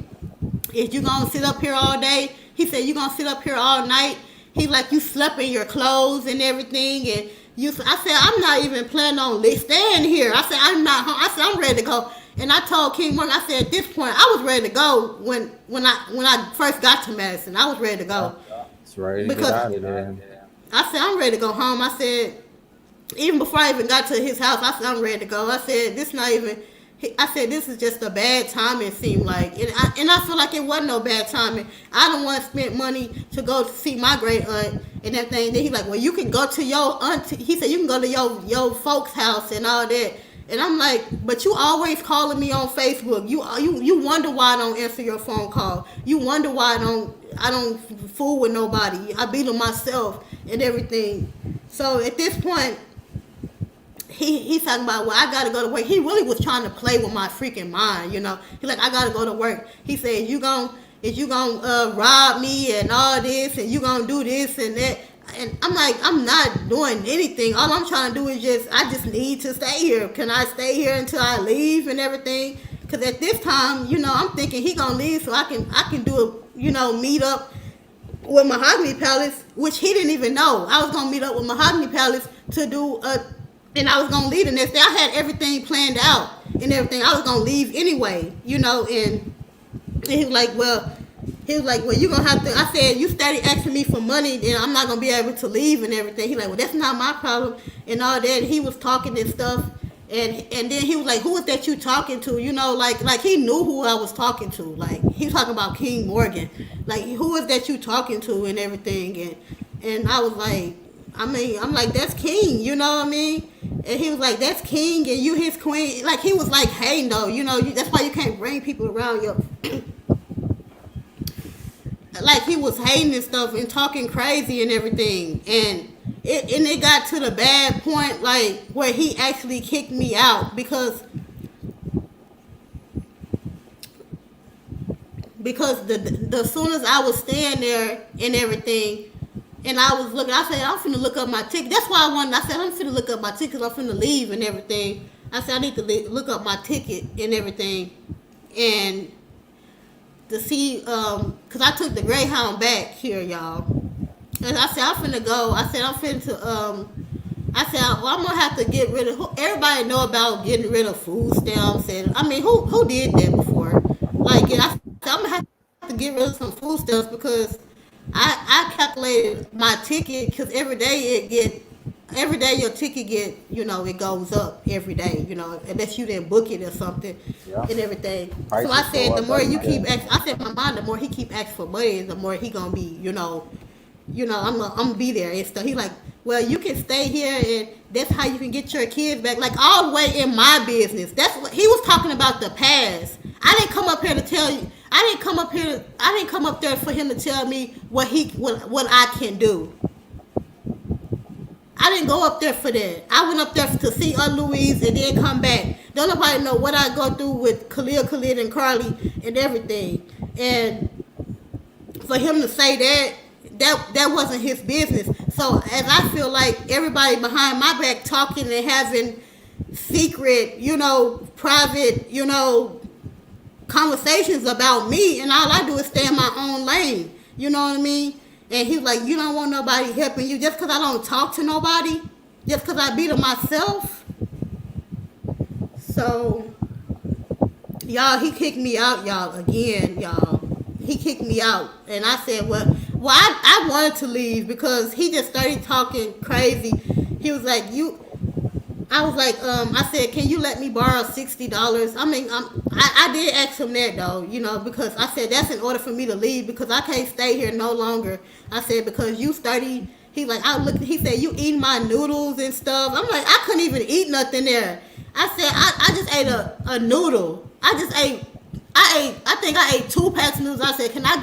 if you going to sit up here all day, he said, you going to sit up here all night. He like, you slept in your clothes and everything, and I said, I'm not even planning on staying here. I said, I'm not home. I said, I'm ready to go. And I told King Morgan, I said, at this point, I was ready to go when I first got to Madison. I was ready to go. It's ready to get out of there. I said, I'm ready to go home. I said, even before I even got to his house, I said, I'm ready to go. I said, this is just a bad time, it seemed like. And I feel like it wasn't no bad timing. I don't want to spend money to go to see my great aunt and everything. Then he's like, well, you can go to your auntie. He said, you can go to your folks' house and all that. And I'm like, but you always calling me on Facebook. You wonder why I don't answer your phone call. You wonder why I don't fool with nobody. I beat them myself and everything. So at this point, he's talking about, well, I got to go to work. He really was trying to play with my freaking mind, you know. He's like, I got to go to work. He said, you going is you gonna rob me and all this, and you gonna do this and that. And I'm like, I'm not doing anything. All I'm trying to do is I just need to stay here. Can I stay here until I leave and everything? Because at this time, I'm thinking he gonna leave so I can do a, meet up with Mahogany Palace, which he didn't even know. I was gonna meet up with Mahogany Palace to do and I was gonna leave the next day. I had everything planned out and everything. I was gonna leave anyway, and he was like, well, you're gonna have to. I said, you started asking me for money, then I'm not gonna be able to leave and everything. He like, well, that's not my problem and all that. And he was talking and stuff, and then he was like, who is that you talking to? Like he knew who I was talking to. Like he was talking about King Morgan. Like, who is that you talking to and everything? And I was like, I'm like, that's King, you know what I mean? And he was like, that's King and you his queen. Like, he was like, hey, no, that's why you can't bring people around your like, he was hating and stuff and talking crazy and everything. And it got to the bad point, like, where he actually kicked me out because the soon as I was staying there and everything, and I was looking, I said, I'm finna look up my ticket. That's why I said, I'm finna look up my ticket, I'm finna leave and everything. I said, I need to look up my ticket and everything. And to see, because I took the Greyhound back here, y'all. And I said, I'm finna go. I said, I'm going to have to get rid of, everybody know about getting rid of food stamps. And, I mean, who did that before? Like, I said, I'm going to have to get rid of some food stamps because I calculated my ticket, because every day your ticket get, it goes up every day, unless you didn't book it or something and everything. So I said, the more you keep asking, I said, my mind, the more he keep asking for money, the more he gonna be, I'm gonna be there and stuff. He like, well, you can stay here and that's how you can get your kids back, like all the way in my business. That's what he was talking about, the past. I didn't come up here to tell you. I didn't come up there for him to tell me what I can do. I didn't go up there for that. I went up there to see Aunt Louise and then come back. Don't nobody know what I go through with Khalid and Carly and everything. And for him to say that wasn't his business. So as I feel like everybody behind my back talking and having secret, private, conversations about me, and all I do is stay in my own lane. You know what I mean? And he was like, you don't want nobody helping you just because I don't talk to nobody, just because I be to myself. So, y'all, he kicked me out, y'all, again, y'all. He kicked me out. And I said, well, I wanted to leave because he just started talking crazy. He was like, I said, can you let me borrow $60? I mean, I did ask him that, though, because I said, that's in order for me to leave because I can't stay here no longer. I said, because you study. He said, you eating my noodles and stuff. I'm like, I couldn't even eat nothing there. I said, I just ate a noodle. I think I ate 2 packs of noodles. I said, can I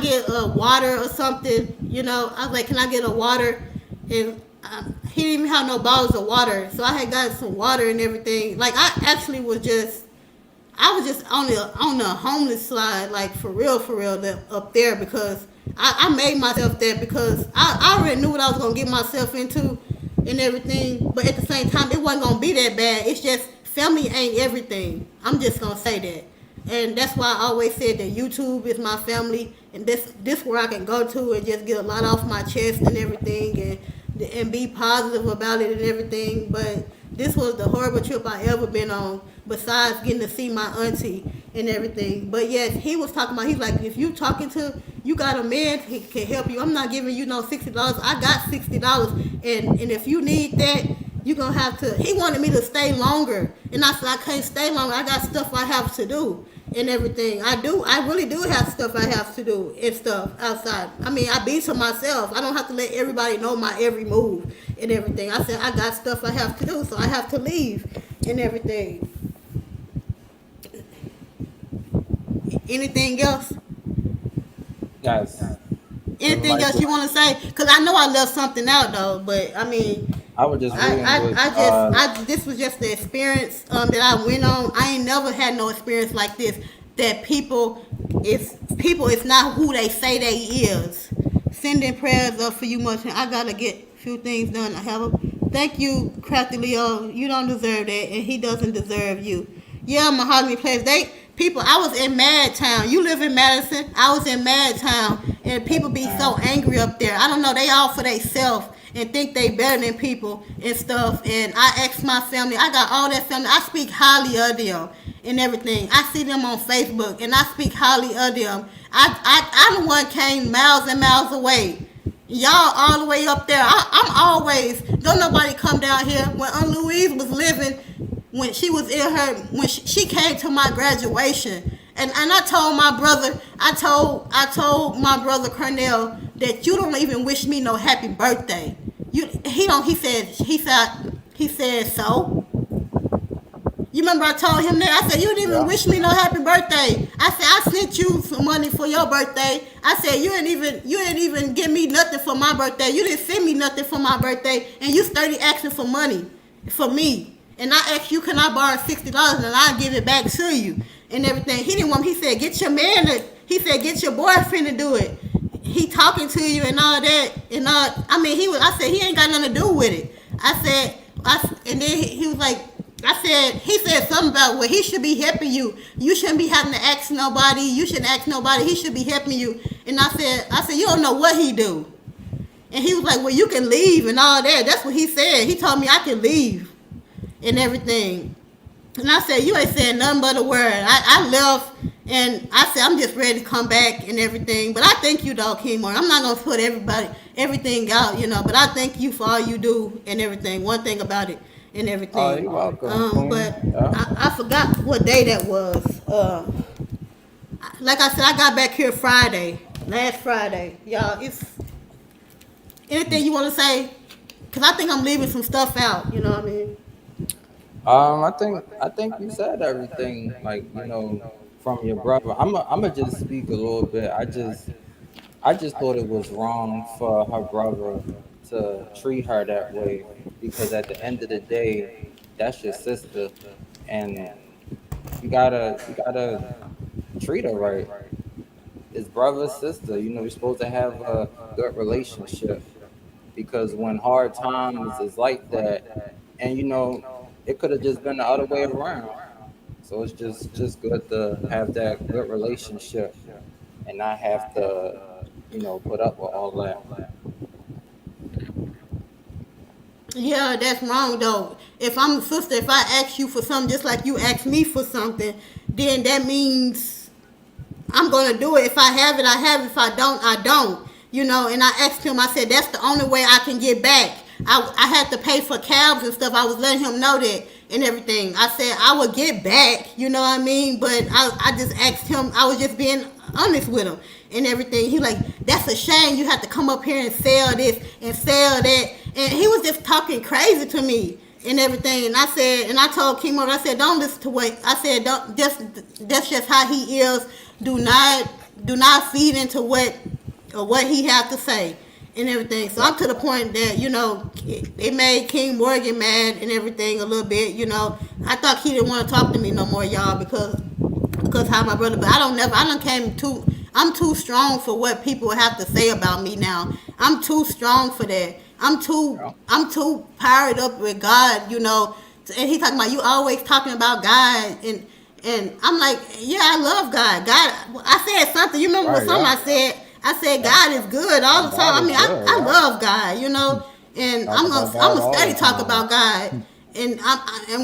get water or something? I was like, can I get a water? And he didn't even have no bottles of water, so I had got some water and everything. Like, I actually was just on the homeless slide, like for real, up there, because I made myself that because I already knew what I was gonna get myself into and everything. But at the same time, it wasn't gonna be that bad. It's just family ain't everything. I'm just gonna say that, and that's why I always said that YouTube is my family, and this where I can go to and just get a lot off my chest and everything, and be positive about it and everything. But this was the horrible trip I ever been on, besides getting to see my auntie and everything. But yes, he was talking about, he's like, if you got a man, he can help you. I'm not giving you no $60. I got $60, and if you need that, you're gonna have to. He wanted me to stay longer, and I said, I can't stay longer. I got stuff I have to do and everything. I really do have stuff I have to do and stuff outside. I mean, I be to myself. I don't have to let everybody know my every move and everything. I said, I got stuff I have to do, so I have to leave and everything. Anything else? Yes. Anything else you want to say? Because I know I left something out, though, but I mean, I was just this was just the experience that I went on. I ain't never had no experience like this. that people is not who they say they is. Sending prayers up for you much, and I gotta get a few things done. I have a thank you, Crafty Leo. You don't deserve that, and he doesn't deserve you. Yeah, Mahogany Place. They people. I was in Madtown. You live in Madison. I was in Madtown, and people be so angry up there. I don't know. They all for themselves and think they better than people and stuff. And I asked my family. I got all that family. I speak highly of them and everything. I see them on Facebook, and I speak highly of them. I'm the one came miles and miles away. Y'all all the way up there. I'm always, don't nobody come down here. When Aunt Louise was living, when she was in her, when she came to my graduation, and I told my brother, I told my brother Cornell that you don't even wish me no happy birthday. He said so. You remember I told him that? I said, you didn't even wish me no happy birthday. I said, I sent you some money for your birthday. I said, you didn't even give me nothing for my birthday. You didn't send me nothing for my birthday. And you started asking for money for me. And I asked you, can I borrow $60 and I'll give it back to you and everything. He didn't want me. He said, get your man to, he said, get your boyfriend to do it. He talking to you and all that. And I said, he ain't got nothing to do with it. And then he was like, he said something about, well, he should be helping you. You shouldn't be having to ask nobody. You shouldn't ask nobody. He should be helping you. And I said, you don't know what he do. And he was like, well, you can leave and all that. That's what he said. He told me I can leave and everything. And I said, you ain't saying nothing but a word. I left, and I said, I'm just ready to come back and everything. But I thank you, dog, King Moore. I'm not going to put everything out, but I thank you for all you do and everything. One thing about it. And everything. Oh, you're welcome. But yeah. I forgot what day that was. Like I said, I got back here last Friday. Y'all, it's anything you want to say? Because I think I'm leaving some stuff out. You know what I mean? I think you said everything. Like from your brother. I'm gonna just speak a little bit. I just thought it was wrong for her brother to treat her that way, because at the end of the day, that's your sister, and you gotta treat her right. It's brother, sister. You're supposed to have a good relationship, because when hard times is like that, and it could have just been the other way around. So it's just good to have that good relationship and not have to put up with all that. Yeah, that's wrong though. If I'm a sister, if I ask you for something just like you ask me for something, then that means I'm gonna do it. If I have it, I have it. If I don't, I don't. And I asked him, I said, that's the only way I can get back. I had to pay for cabs and stuff. I was letting him know that and everything. I said I would get back, you know what I mean? But I just asked him, I was just being honest with him and everything. He like, that's a shame you have to come up here and sell this and sell that. And he was just talking crazy to me and everything. And I told Kimo, I said, don't listen to what, I said, don't, that's just how he is. Do not feed into what he have to say and everything. So I'm to the point that, it made King Morgan mad and everything a little bit, I thought he didn't want to talk to me no more, y'all, because how my brother, but I'm too strong for what people have to say about me now. I'm too strong for that. I'm too powered up with God, and he talking about, you always talking about God, and I'm like, yeah, I love God. I said something, you remember what something I said God is good all the time. I mean, I love God, and I'm gonna steady talk about God. And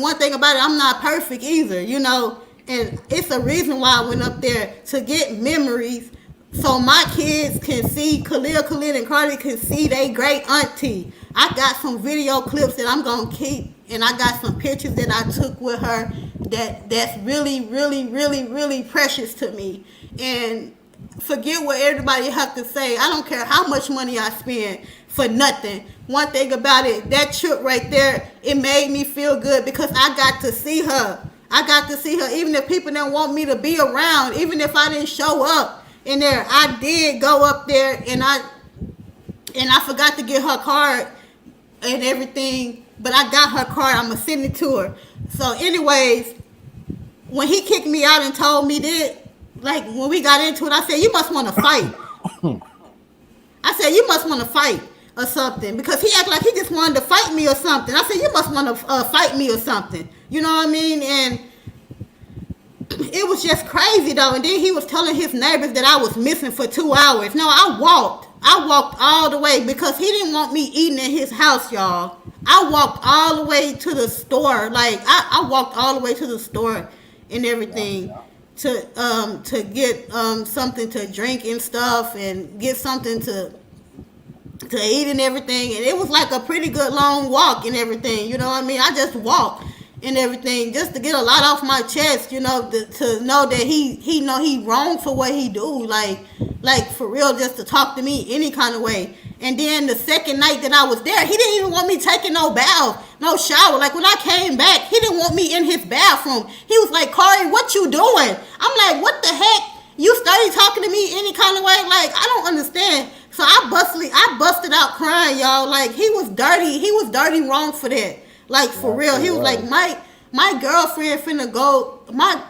one thing about it, I'm not perfect either, and it's a reason why I went up there, to get memories so my kids can see, Khalil and Cardi can see they great auntie. I got some video clips that I'm gonna keep, and I got some pictures that I took with her that's really, really, really, really precious to me. And forget what everybody have to say. I don't care how much money I spend for nothing. One thing about it, that trip right there, it made me feel good because I got to see her. Even if people didn't want me to be around, even if I didn't show up in there, I did go up there, and I forgot to get her card and everything, but I got her card. I'm gonna send it to her. So anyways, when he kicked me out and told me that, like when we got into it, I said, "You must want to fight." I said, "You must want to fight or something," because he acted like he just wanted to fight me or something. I said, "You must want to fight me or something." You know what I mean? And it was just crazy though. And then he was telling his neighbors that I was missing for 2 hours. No, I walked. I walked all the way because he didn't want me eating in his house, y'all. I walked all the way to the store. Like I walked all the way to the store and everything to get something to drink and stuff and get something to eat and everything. And it was like a pretty good long walk and everything. You know what I mean? I just walked and everything just to get a lot off my chest, you know, to know that he know he wrong for what he do, like for real, just to talk to me any kind of way. And then the second night that I was there, he didn't even want me taking no bath, no shower. Like when I came back, he didn't want me in his bathroom. He was like, "Corey, what you doing?" I'm like, "What the heck? You started talking to me any kind of way?" Like, I don't understand. So I busted out crying, y'all. Like he was dirty wrong for that. Like for real. He was like, my girlfriend finna go, my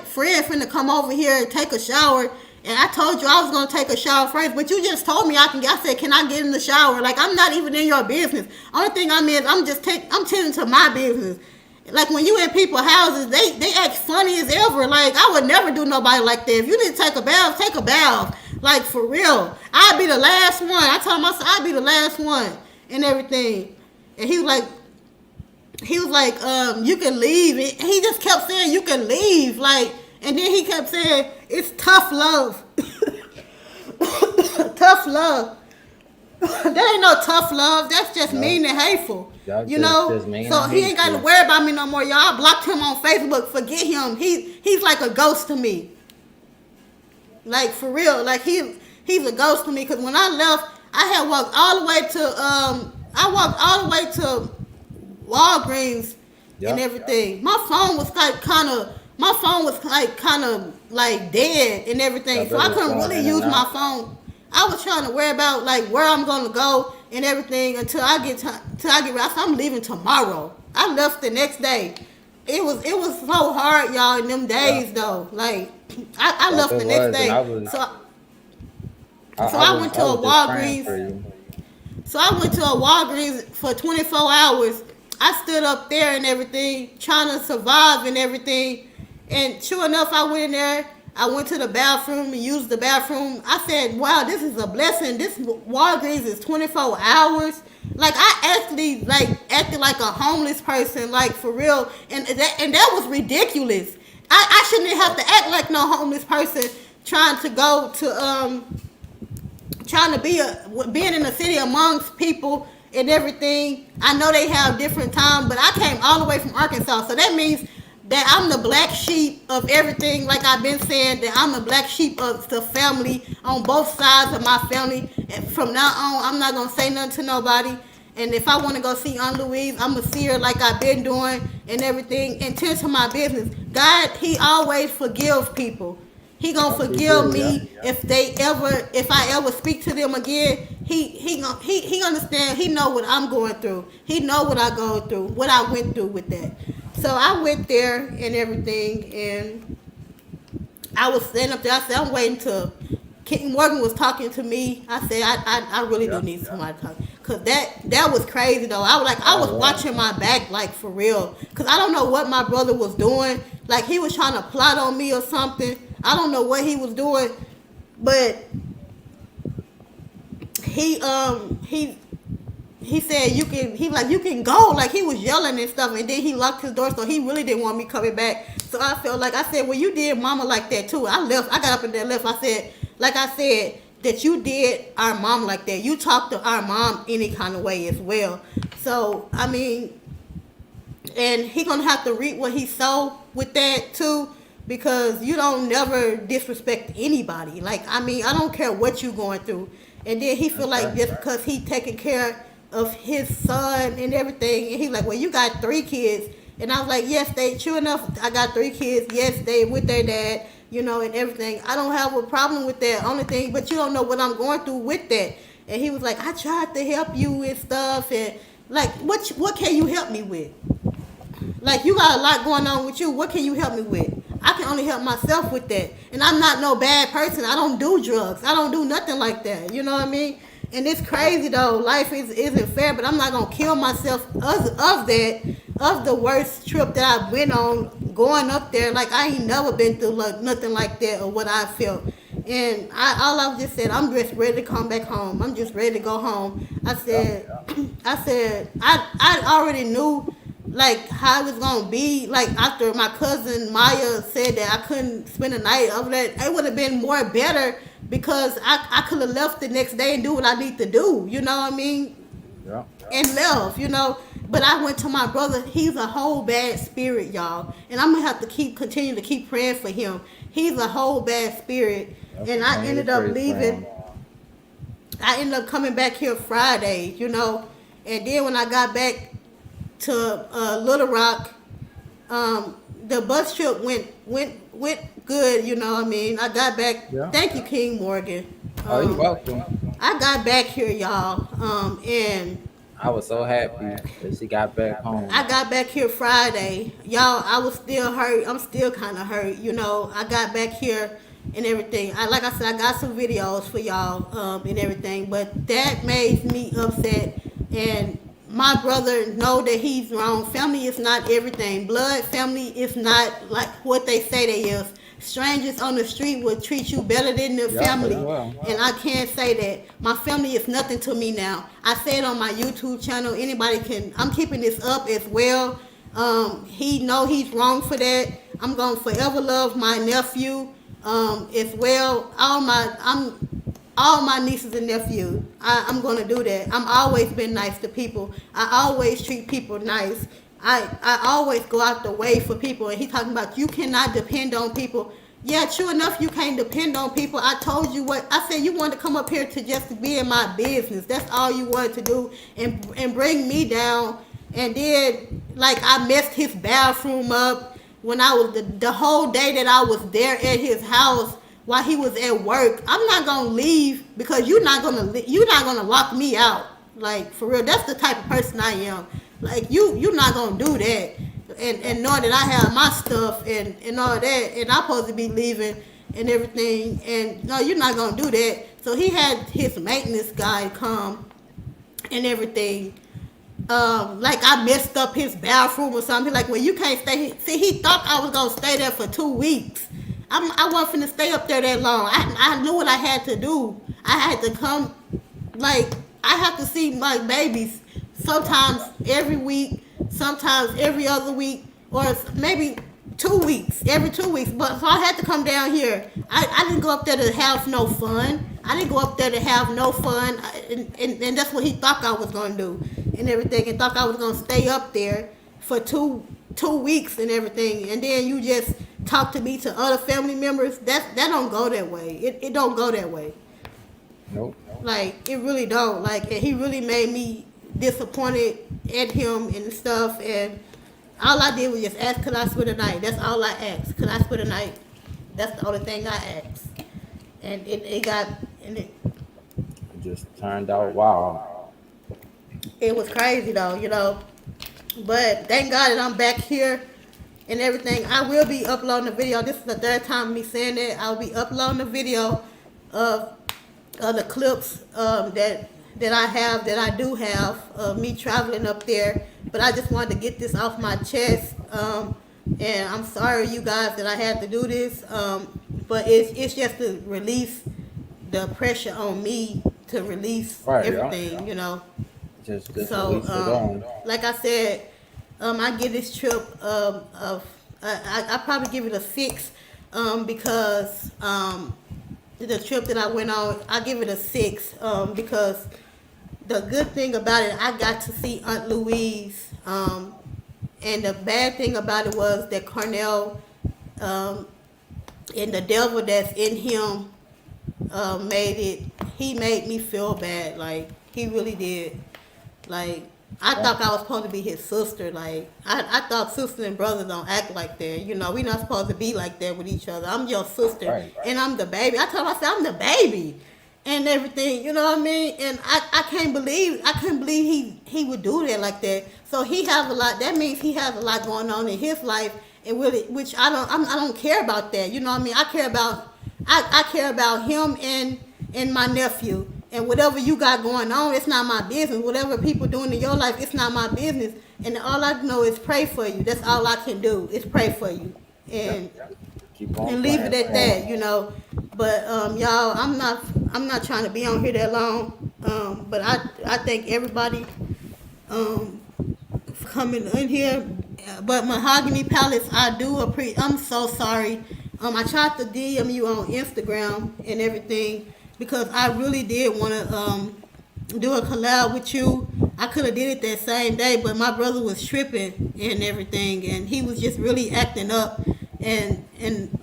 friend finna come over here and take a shower. And I told you I was gonna take a shower first, but you just told me I said, "Can I get in the shower?" Like I'm not even in your business. Only thing I'm in, I'm tending to my business. Like when you in people's houses, they act funny as ever. Like I would never do nobody like that. If you need to take a bath, take a bath. Like for real. I'd be the last one. I told him, I said, "I'd be the last one," and everything. And he was like, "You can leave." And he just kept saying, "You can leave." Like, and then he kept saying, "It's tough love." Tough love. That ain't no tough love. That's just mean and hateful. You know? So he ain't got to worry about me no more, y'all. I blocked him on Facebook. Forget him. He's like a ghost to me. Like, for real. Like, he's a ghost to me. Because when I left, I had walked all the way to Walgreens and everything. My phone was kind of dead and everything. So I couldn't really use my phone. I was trying to worry about like where I'm gonna go and everything until I get I'm leaving tomorrow. I left the next day. It was so hard, y'all, in them days though. Like I left the next day. I went to a Walgreens. So I went to a Walgreens for 24 hours. I stood up there and everything, trying to survive and everything. And sure enough, I went in there. I went to the bathroom and used the bathroom. I said, "Wow, this is a blessing. This Walgreens is 24 hours." Like I actually acted like a homeless person, like for real. And that was ridiculous. I shouldn't have to act like no homeless person trying to go to trying to being in the city amongst people and everything. I know they have different time, but I came all the way from Arkansas, so that means that I'm the black sheep of everything. Like I've been saying, that I'm the black sheep of the family on both sides of my family. And from now on, I'm not gonna say nothing to nobody. And if I want to go see Aunt Louise, I'm gonna see her like I've been doing and everything, and tend to my business. God, He always forgives people. He gonna forgive me if I ever speak to them again. He understand. He know what I'm going through. He know what I go through, what I went through with that. So I went there and everything, and I was standing up there. I said, I'm waiting to. Morgan was talking to me. I said, I really do need somebody to talk, cause that was crazy though. I was watching my back, like for real, cause I don't know what my brother was doing. Like he was trying to plot on me or something. I don't know what he was doing, but he said you can go. Like he was yelling and stuff, and then he locked his door, so he really didn't want me coming back. So I felt like, I said, well, you did mama like that too. I got up and then left. I said, that you did our mom like that. You talked to our mom any kind of way as well. So I mean, and he gonna have to reap what he sowed with that too, because you don't never disrespect anybody. Like, I mean, I don't care what you going through. And then he feel like just because he taking care of his son and everything, and he's like, well, you got 3 kids. And I was like, yes, true enough, I got 3 kids. Yes, they with their dad, and everything. I don't have a problem with that. Only thing, but you don't know what I'm going through with that. And he was like, I tried to help you with stuff, and like, what can you help me with? Like, you got a lot going on with you. What can you help me with? I can only help myself with that. And I'm not no bad person. I don't do drugs. I don't do nothing like that. You know what I mean? And it's crazy though. Life isn't fair, but I'm not gonna kill myself of that, of the worst trip that I went on going up there. Like, I ain't never been through like nothing like that or what I felt. And all I just said, I'm just ready to come back home. I'm just ready to go home. I said, I already knew like how it was gonna be. Like, after my cousin Maya said that I couldn't spend the night over there, it would have been more better because I could have left the next day and do what I need to do. You know what I mean? Yeah. And left, you know. But I went to my brother. He's a whole bad spirit, y'all, and I'm gonna have to continue to keep praying for him. He's a whole bad spirit, and I ended up leaving. I ended up coming back here Friday, you know, and then when I got back to Little Rock, the bus trip went good. You know what I mean? I got back. Yeah. Thank you, King Morgan. Oh, you're welcome. I got back here, y'all, and I was so happy that she got back home. I got back here Friday. Y'all, I was still hurt. I'm still kind of hurt, you know. I got back here and everything. Like I said, I got some videos for y'all and everything, but that made me upset. And my brother know that he's wrong. Family is not everything. Blood family is not like what they say they is. Strangers on the street will treat you better than the family. Well. And I can't say that. My family is nothing to me now. I said on my YouTube channel, anybody can, I'm keeping this up as well. He know he's wrong for that. I'm going to forever love my nephew as well. All my nieces and nephews. I'm going to do that. I'm always been nice to people. I always treat people nice. I always go out the way for people, and he talking about you cannot depend on people. Yeah, true enough, you can't depend on people. I told you what I said. You wanted to come up here to just be in my business. That's all you wanted to do, and bring me down. And then, like, I messed his bathroom up when I was the whole day that I was there at his house while he was at work. I'm not gonna leave because you're not gonna lock me out. Like, for real, that's the type of person I am. Like, you're not gonna do that, and knowing that I have my stuff and all that, and I'm supposed to be leaving and everything, and no, you're not gonna do that. So he had his maintenance guy come and everything. Like, I messed up his bathroom or something. Like, well, you can't stay here. See, he thought I was gonna stay there for 2 weeks. I wasn't finna stay up there that long. I knew what I had to do. I had to come. Like, I have to see my babies. Sometimes every week, sometimes every other week, or maybe 2 weeks, every 2 weeks. But so I had to come down here. I didn't go up there to have no fun. I didn't go up there to have no fun. And that's what he thought I was going to do and everything. And thought I was going to stay up there for two weeks and everything. And then you just talk to me to other family members. That don't go that way. It don't go that way. Nope. Like, it really don't. Like, and he really made me disappointed at him and stuff, and all I did was just ask, could I spend the night? That's all I asked. Could I spend the night? That's the only thing I asked. And it just turned out wow. It was crazy though, you know. But thank God that I'm back here and everything. I will be uploading a video. This is the third time me saying that. I'll be uploading a video of the clips that I do have of me traveling up there. But I just wanted to get this off my chest. And I'm sorry, you guys, that I had to do this. But it's just to release the pressure on me to release everything, you know. Just So, release it on. like I said, I give this trip I probably give it a 6 because the trip that I went on, I give it a 6 because the good thing about it, I got to see Aunt Louise, and the bad thing about it was that Cornell and the devil that's in him he made me feel bad. Like, he really did. Like, I thought I was supposed to be his sister. Like, I thought sister and brother don't act like that. You know, we not supposed to be like that with each other. I'm your sister, Right. and I'm the baby. I told him, I said, I'm the baby. and everything, you know what I mean? And I can't believe he would do that like that. So he has a lot. That means he has a lot going on in his life, and really, which I don't care about that. You know what I mean? I care about him and my nephew, and whatever you got going on, it's not my business. Whatever people doing in your life, it's not my business. And all I know is pray for you. That's all I can do is pray for you. And Keep on and leave it praying at for that, 'em. you know. But y'all, I'm not trying to be on here that long. But I thank everybody for coming in here. But Mahogany Palace, I do appreciate. I'm so sorry. I tried to DM you on Instagram and everything because I really did want to do a collab with you. I could have did it that same day, but my brother was tripping and everything, and he was just really acting up, and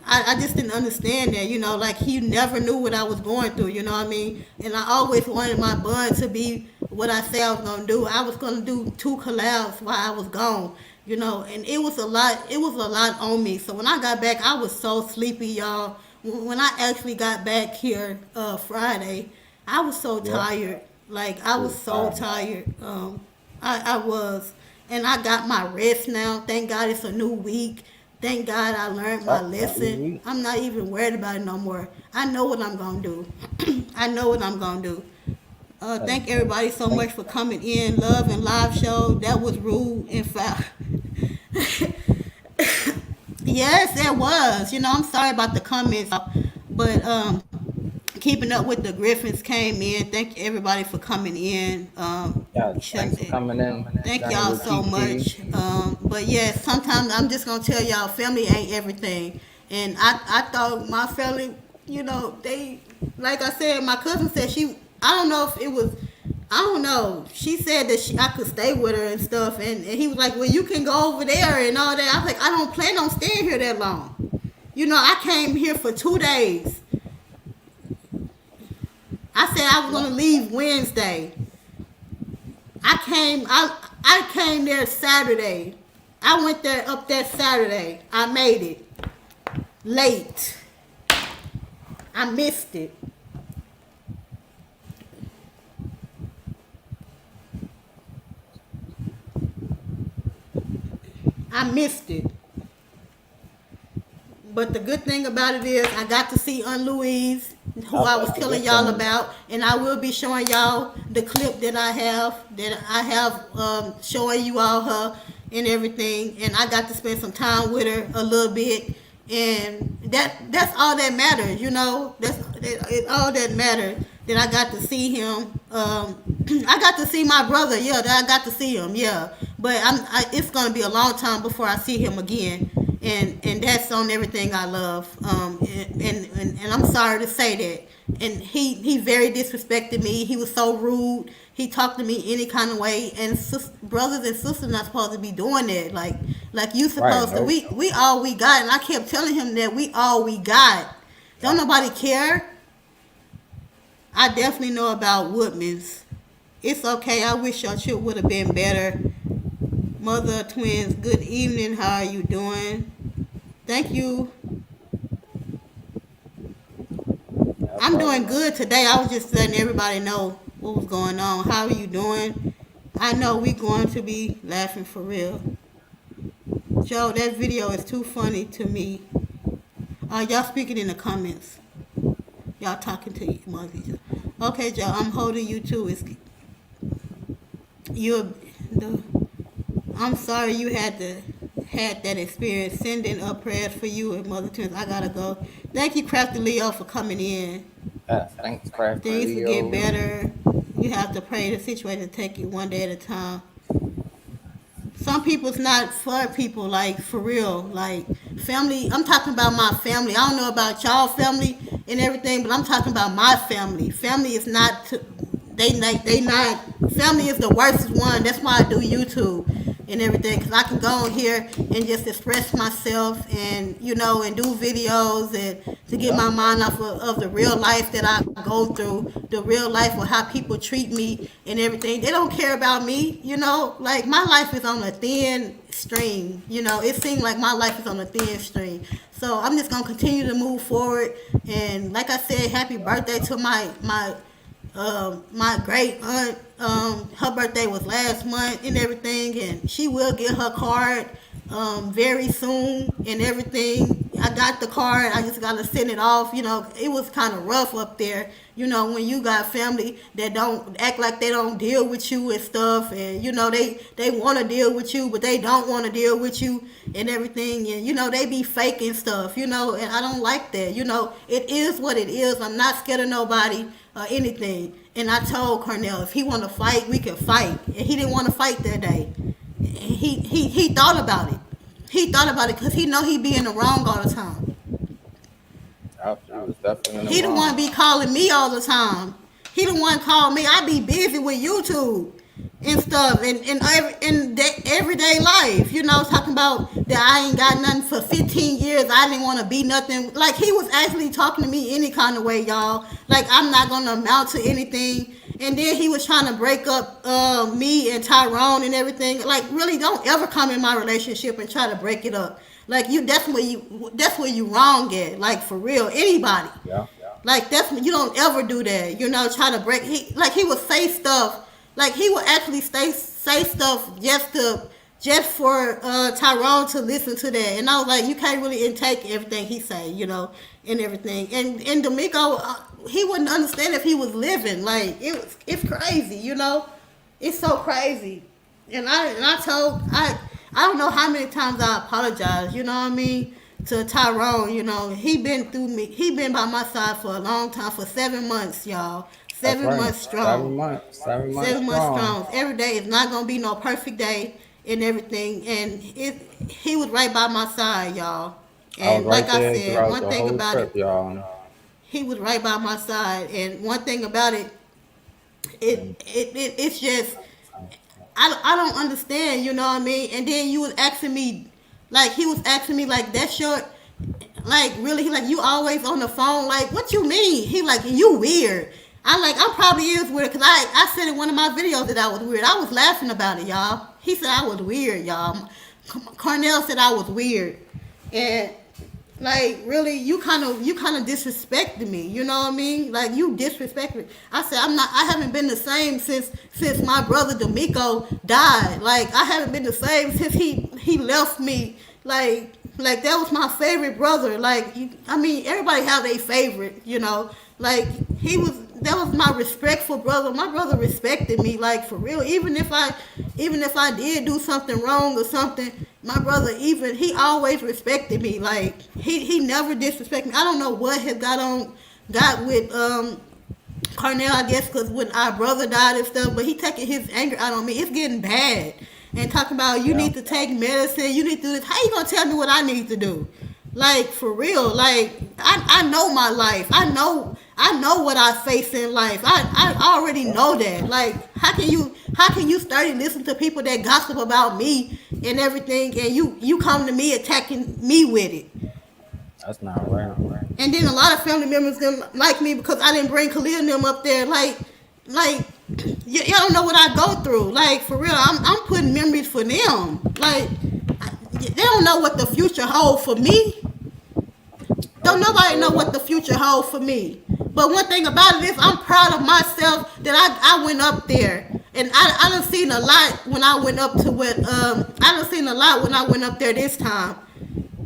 I just didn't understand that, you know, like he never knew what I was going through, you know what I mean? And I always wanted my bun to be what I said I was gonna do. I was gonna do 2 collabs while I was gone, you know, and it was a lot. It was a lot on me. So when I got back, I was so sleepy, y'all. When I actually got back here Friday, I was so Yep. tired. Like I was so Tired. tired. I was, and I got my rest now. Thank God it's a new week. Thank God I learned my Every lesson. week. I'm not even worried about it no more. I know what I'm gonna do. I know what I'm gonna do. Hey, Thank everybody so thank much for coming in. Love and live show. That was rude. In fact, yes, that was. You know, I'm sorry about the comments, but keeping up with the Griffins came in. Thank you everybody for coming in. yeah, thanks for coming in. Thank Journey y'all with so Kiki. much. But yeah, sometimes I'm just gonna tell y'all, family ain't everything. And I thought my family, you know, they, like I said, my cousin said I don't know if it was, I don't know. She said that I could stay with her and stuff, and he was like, well, you can go over there and all that. I was like, I don't plan on staying here that long. You know, I came here for 2 days. I said I was gonna leave Wednesday. I came there Saturday. I went there up there Saturday. I made it late. I missed it. I missed it. But the good thing about it is I got to see Aunt Louise, who I was That's a telling good y'all thing. about, and I will be showing y'all the clip that I have showing you all her and everything. And I got to spend some time with her a little bit, and that's all that matters, you know. It's all that matters. That I got to see him. I got to see my brother. Yeah, that I got to see him. Yeah, but it's gonna be a long time before I see him again, and that's on everything I love. And I'm sorry to say that. And he very disrespected me. He was so rude. He talked to me any kind of way. And brothers and sisters not supposed to be doing that. Like you Right, supposed to. nope. We all we got. And I kept telling him that we all we got. Don't nobody care. I definitely know about Woodman's. It's okay. I wish your trip would have been better. Mother of twins, good evening. How are you doing? Thank you. That's I'm all doing right. good today. I was just letting everybody know what was going on. How are you doing? I know we going to be laughing for real. Joe, that video is too funny to me. Y'all speaking in the comments. Y'all talking to emojis. Okay, Joe, I'm holding you too. You're the. I'm sorry you had that experience. Sending up prayers for you and Mother Twins. I gotta go. Thank you, Crafty Leo, for coming in. Thanks, Craft Things will get Radio. better. You have to pray the situation, take it one day at a time. Some people's not for people, like for real, like family. I'm talking about my family. I don't know about y'all family and everything, but I'm talking about my family. Family is not. They not. Family is the worst one. That's why I do YouTube and everything, because I can go on here and just express myself, and and do videos, and to get Yeah. my mind off of the real life that I go through, the real life of how people treat me and everything. They don't care about me, like my life is on a thin string. It seems like my life is on a thin string. So I'm just gonna continue to move forward. And like I said, happy birthday to my great aunt. Her birthday was last month and everything, and she will get her card very soon and everything. I got the card. I just gotta send it off. It was kind of rough up there. When you got family that don't act like they don't deal with you and stuff, and they want to deal with you, but they don't want to deal with you and everything, and they be faking stuff. And I don't like that. It is what it is. I'm not scared of nobody or anything. And I told Cornell, if he want to fight, we can fight. And he didn't want to fight that day. And he thought about it. He thought about it because he know he be in the wrong all the time. I was definitely He the one be calling me all the time. He the one call me. I be busy with YouTube and stuff, and everyday life. Talking about that I ain't got nothing for 15 years. I didn't want to be nothing. Like, he was actually talking to me any kind of way, y'all. Like, I'm not gonna amount to anything. And then he was trying to break up me and Tyrone and everything. Like, really, don't ever come in my relationship and try to break it up. Like, that's where you wrong at. Like, for real, anybody. Yeah. Like, you don't ever do that. Try to break. He would say stuff. Like, he would actually say stuff just for Tyrone to listen to that. And I was like, you can't really intake everything he say, and everything. And D'Amico, he wouldn't understand if he was living. Like, it's crazy, It's so crazy. And I don't know how many times I apologize, you know what I mean, to Tyrone. He been through me. He been by my side for a long time, for 7 months, y'all. 7 That's right. months strong. 7 months 7 months strong. strong. Every day is not gonna be no perfect day and everything. And he was right by my side, y'all. I was And right like I there said, throughout one the thing whole about trip, it, y'all. he was right by my side. And one thing about it, it's just I don't understand, you know what I mean? And then you was asking me, like, he was asking me, like, that's your, like, really? He like, you always on the phone? Like, what you mean? He like, you weird. I probably is weird, because I said in one of my videos that I was weird. I was laughing about it, y'all. He said I was weird, y'all. Cornell said I was weird. And, like, really, you kind of disrespected me, you know what I mean? Like, you disrespected. I said I haven't been the same since my brother D'Amico died. Like, I haven't been the same since he left me. Like that was my favorite brother. Like, everybody have their favorite, Like, that was my respectful brother. My brother respected me, like, for real. Even if I did do something wrong or something, my brother, he always respected me. Like, he never disrespected me. I don't know what has got with Cornell, I guess, because when our brother died and stuff, but he taking his anger out on me. It's getting bad. And talking about, you need to take medicine, you need to do this. How you gonna tell me what I need to do? Like, for real. Like, I know my life. I know what I face in life. I already know that. Like, how can you start to listen to people that gossip about me and everything, and you come to me attacking me with it? That's not right. And then a lot of family members didn't like me because I didn't bring Khalil and them up there. Like y'all don't know what I go through. Like, for real, I'm putting memories for them. Like, they don't know what the future holds for me. Don't nobody know what the future holds for me. But one thing about it is, I'm proud of myself that I went up there. And I done seen a lot when I went up to what I done seen a lot when I went up there this time.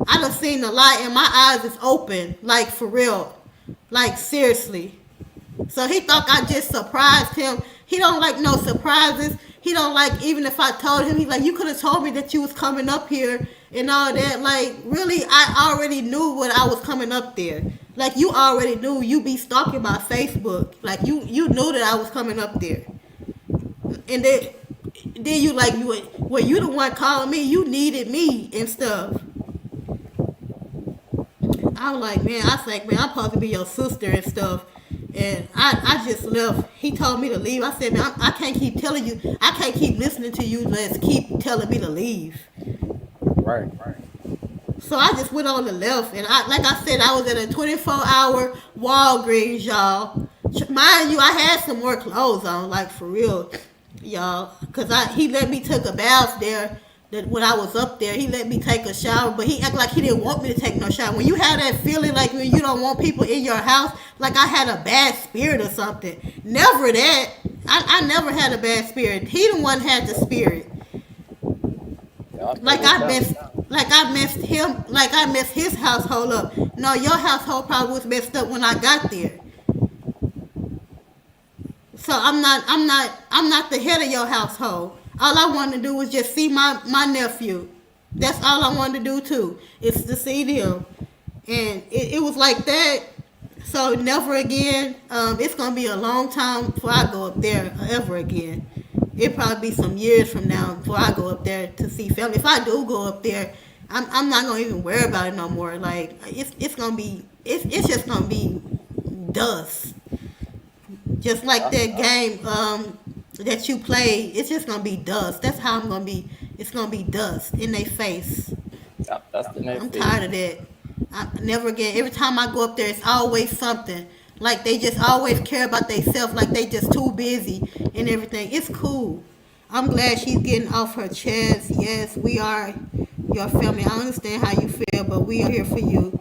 I done seen a lot, and my eyes is open, like, for real. Like, seriously. So he thought I just surprised him. He don't like no surprises. He don't like, even if I told him, he's like, you could have told me that you was coming up here and all that. Like, really, I already knew what I was coming up there. Like, you already knew. You be stalking my Facebook. Like, you knew that I was coming up there. And then you like, you the one calling me. You needed me and stuff. I'm like, man, I'm supposed to be your sister and stuff And I just left. He told me to leave. I said, man, I can't keep telling you. I can't keep listening to you. Let's keep telling me to leave. Right. So I just went on the left, and like I said, I was at a 24-hour Walgreens, y'all. Mind you, I had some more clothes on, like for real, y'all, cause he let me take a bath there. That when I was up there, he let me take a shower, but he acted like he didn't want me to take no shower. When you have that feeling like when you don't want people in your house, like I had a bad spirit or something. Never that. I never had a bad spirit. He the one had the spirit. Like I messed him, like I messed his household up. No, your household probably was messed up when I got there. So I'm not the head of your household. All I wanted to do was just see my nephew. That's all I wanted to do too. Is to see them. And it was like that. So never again. It's gonna be a long time before I go up there ever again. It'll probably be some years from now before I go up there to see family. If I do go up there, I'm not gonna even worry about it no more. Like it's gonna be it's just gonna be dust. Just like that game that you played, it's just gonna be dust. That's how I'm gonna be. It's gonna be dust in their face. That's the next I'm thing. tired of that. I never again. Every time I go up there, it's always something. Like they just always care about themselves. Like they just too busy and everything. It's cool. I'm glad she's getting off her chest. Yes, we are your family. I understand how you feel, but we are here for you.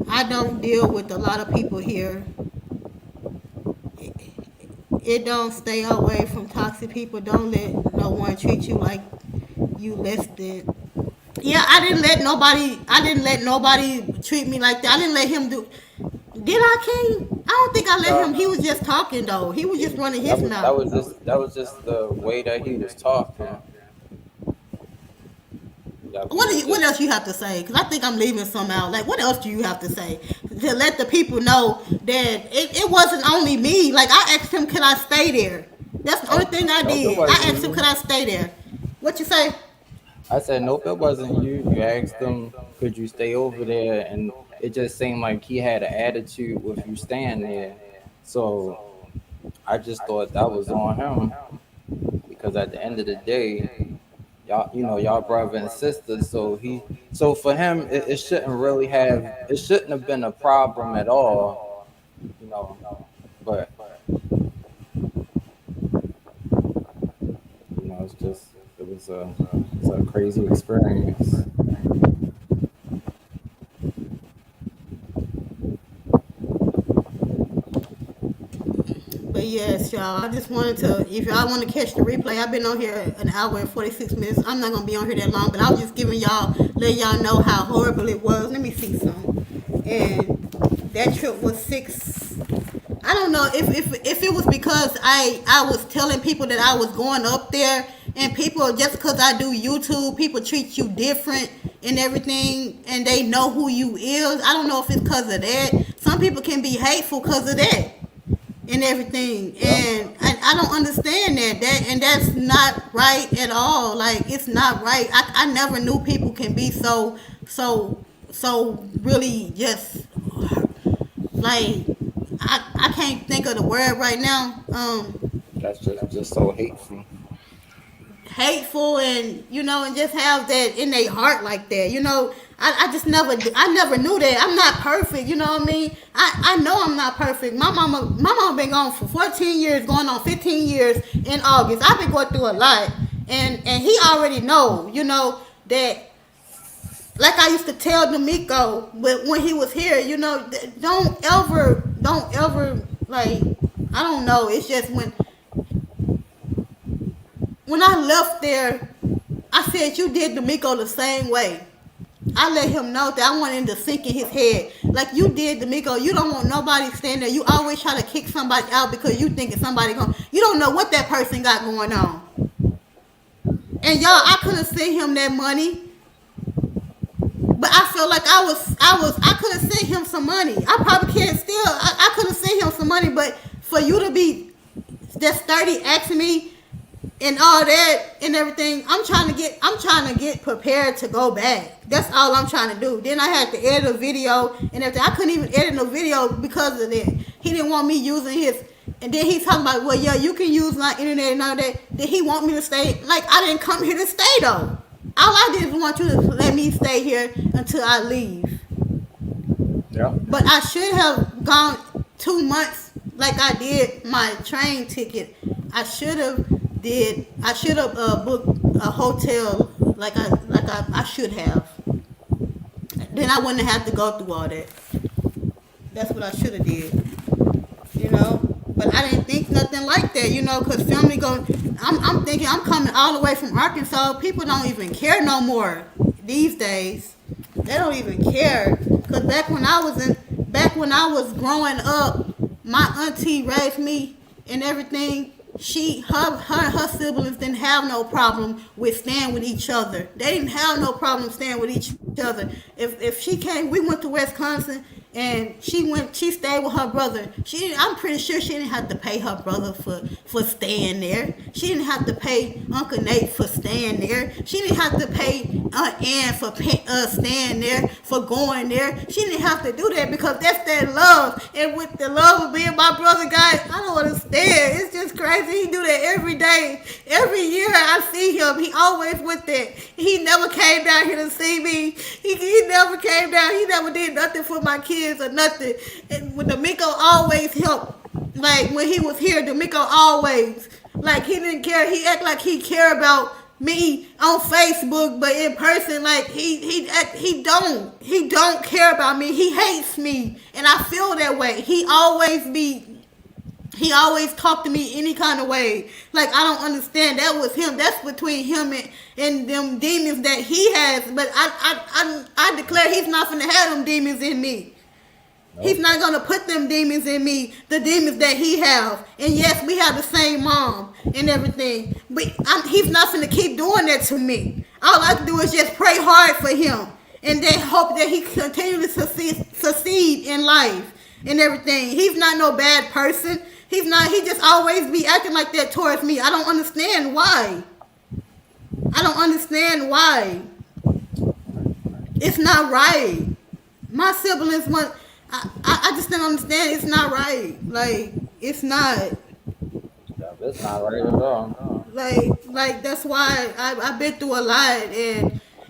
I don't deal with a lot of people here. It don't stay away from toxic people. Don't let no one treat you like you less than. Yeah, I didn't let nobody treat me like that. I didn't let him do. Did I, King? I don't think I let him. He was just talking though. He was just running his mouth. That was just the way that he was talking. What else you have to say? Because I think I'm leaving some out. Like, what else do you have to say to let the people know that it wasn't only me? Like, I asked him, could I stay there? That's the only thing I did. I asked him, could I stay there? What you say? I said, nope, it wasn't you. You asked him, could you stay over there? And it just seemed like he had an attitude with you staying there. So I just thought that was on him. Because at the end of the day, y'all brother and sister. So for him, it shouldn't have been a problem at all, but it's a crazy experience. But yes, y'all, I just wanted to, if y'all want to catch the replay, I've been on here an hour and 46 minutes. I'm not going to be on here that long, but I was just letting y'all know how horrible it was. Let me see some. And that trip was 6. I don't know if it was because I was telling people that I was going up there, and people, just because I do YouTube, people treat you different and everything, and they know who you is. I don't know if it's because of that. Some people can be hateful because of that and everything, and I don't understand that that's not right at all. Like, it's not right. I never knew people can be so really just like, I can't think of the word right now. That's just so hateful. Hateful, and and just have that in their heart like that. I never knew that. I'm not perfect, you know what I mean? I know I'm not perfect. My mama been gone for 14 years, going on 15 years in August. I've been going through a lot, and he already know, that. Like I used to tell D'Amico when he was here, don't ever, like, I don't know. It's just when I left there, I said, you did D'Amico the same way. I let him know that I wanted him to sink in his head. Like you did D'Amico, you don't want nobody standing there. You always try to kick somebody out because you thinking somebody you don't know what that person got going on. And y'all, I could have sent him that money. But I felt like I could have sent him some money. I probably can't still. I could have sent him some money, but for you to be just 30 asking me and all that and everything, I'm trying to get prepared to go back. That's all I'm trying to do. Then I had to edit a video and everything. I couldn't even edit a video because of that. he didn't want me using his. And then he talking about, well, yeah, you can use my internet and all that. Did he want me to stay? Like, I didn't come here to stay though. All I did was want you to let me stay here until I leave. Yeah. But I should have gone 2 months like I did my train ticket. I should have booked a hotel like I should have. Then I wouldn't have to go through all that. That's what I should have did. You know, but I didn't think nothing like that. You know, cause family go. I'm thinking I'm coming all the way from Arkansas. People don't even care no more these days. They don't even care. Cause back when I was growing up, my auntie raised me and everything. Her siblings didn't have no problem with staying with each other. They didn't have no problem staying with each other. If she came, we went to Wisconsin and she stayed with her brother. I'm pretty sure she didn't have to pay her brother for staying there. She didn't have to pay Uncle Nate for staying there. She didn't have to pay Aunt Ann for staying there, for going there. She didn't have to do that because that's that love. And with the love of being my brother, guys, I don't understand. It's just crazy. He do that every day. Every year I see him, he always with that. He never came down here to see me. He never came down. He never did nothing for my kids or nothing. And when D'Amico always helped, like when he was here, D'Amico always, like he didn't care. He act like he cared about me on Facebook, but in person, like he don't care about me. He hates me, and I feel that way. He always talked to me any kind of way. Like, I don't understand. That was him. That's between him and them demons that he has. But I declare he's not going to have them demons in me. Nope. He's not going to put them demons in me, the demons that he have. And yes, we have the same mom and everything. But he's not going to keep doing that to me. All I can do is just pray hard for him. And then hope that he continues to succeed in life and everything. He's not no bad person. He's not. He just always be acting like that towards me. I don't understand why. I don't understand why. It's not right. My siblings want. I just don't understand. It's not right. Like, it's not. It's not right at all. Like that's why I've been through a lot,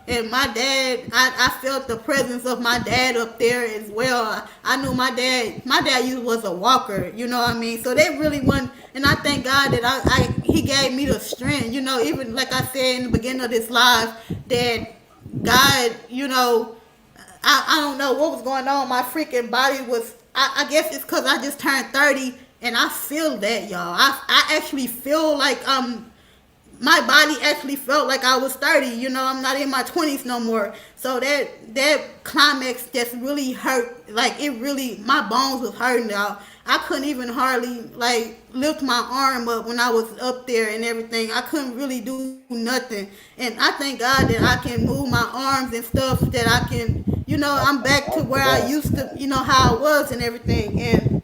and my dad, I felt the presence of my dad up there as well. I knew my dad was a walker, you know what I mean? So they really want, and I thank God that he gave me the strength, you know, even like I said in the beginning of this live, that God, you know, I don't know what was going on. My freaking body was, I guess it's because I just turned 30, and I feel that, y'all. I actually feel like my body actually felt like I was 30. You know, I'm not in my 20s no more. So that climax just really hurt. Like, it really, my bones was hurting, y'all. I couldn't even hardly, like, lift my arm up when I was up there and everything. I couldn't really do nothing. And I thank God that I can move my arms and stuff, that I can, you know, I'm back to where I used to, you know, how I was and everything. And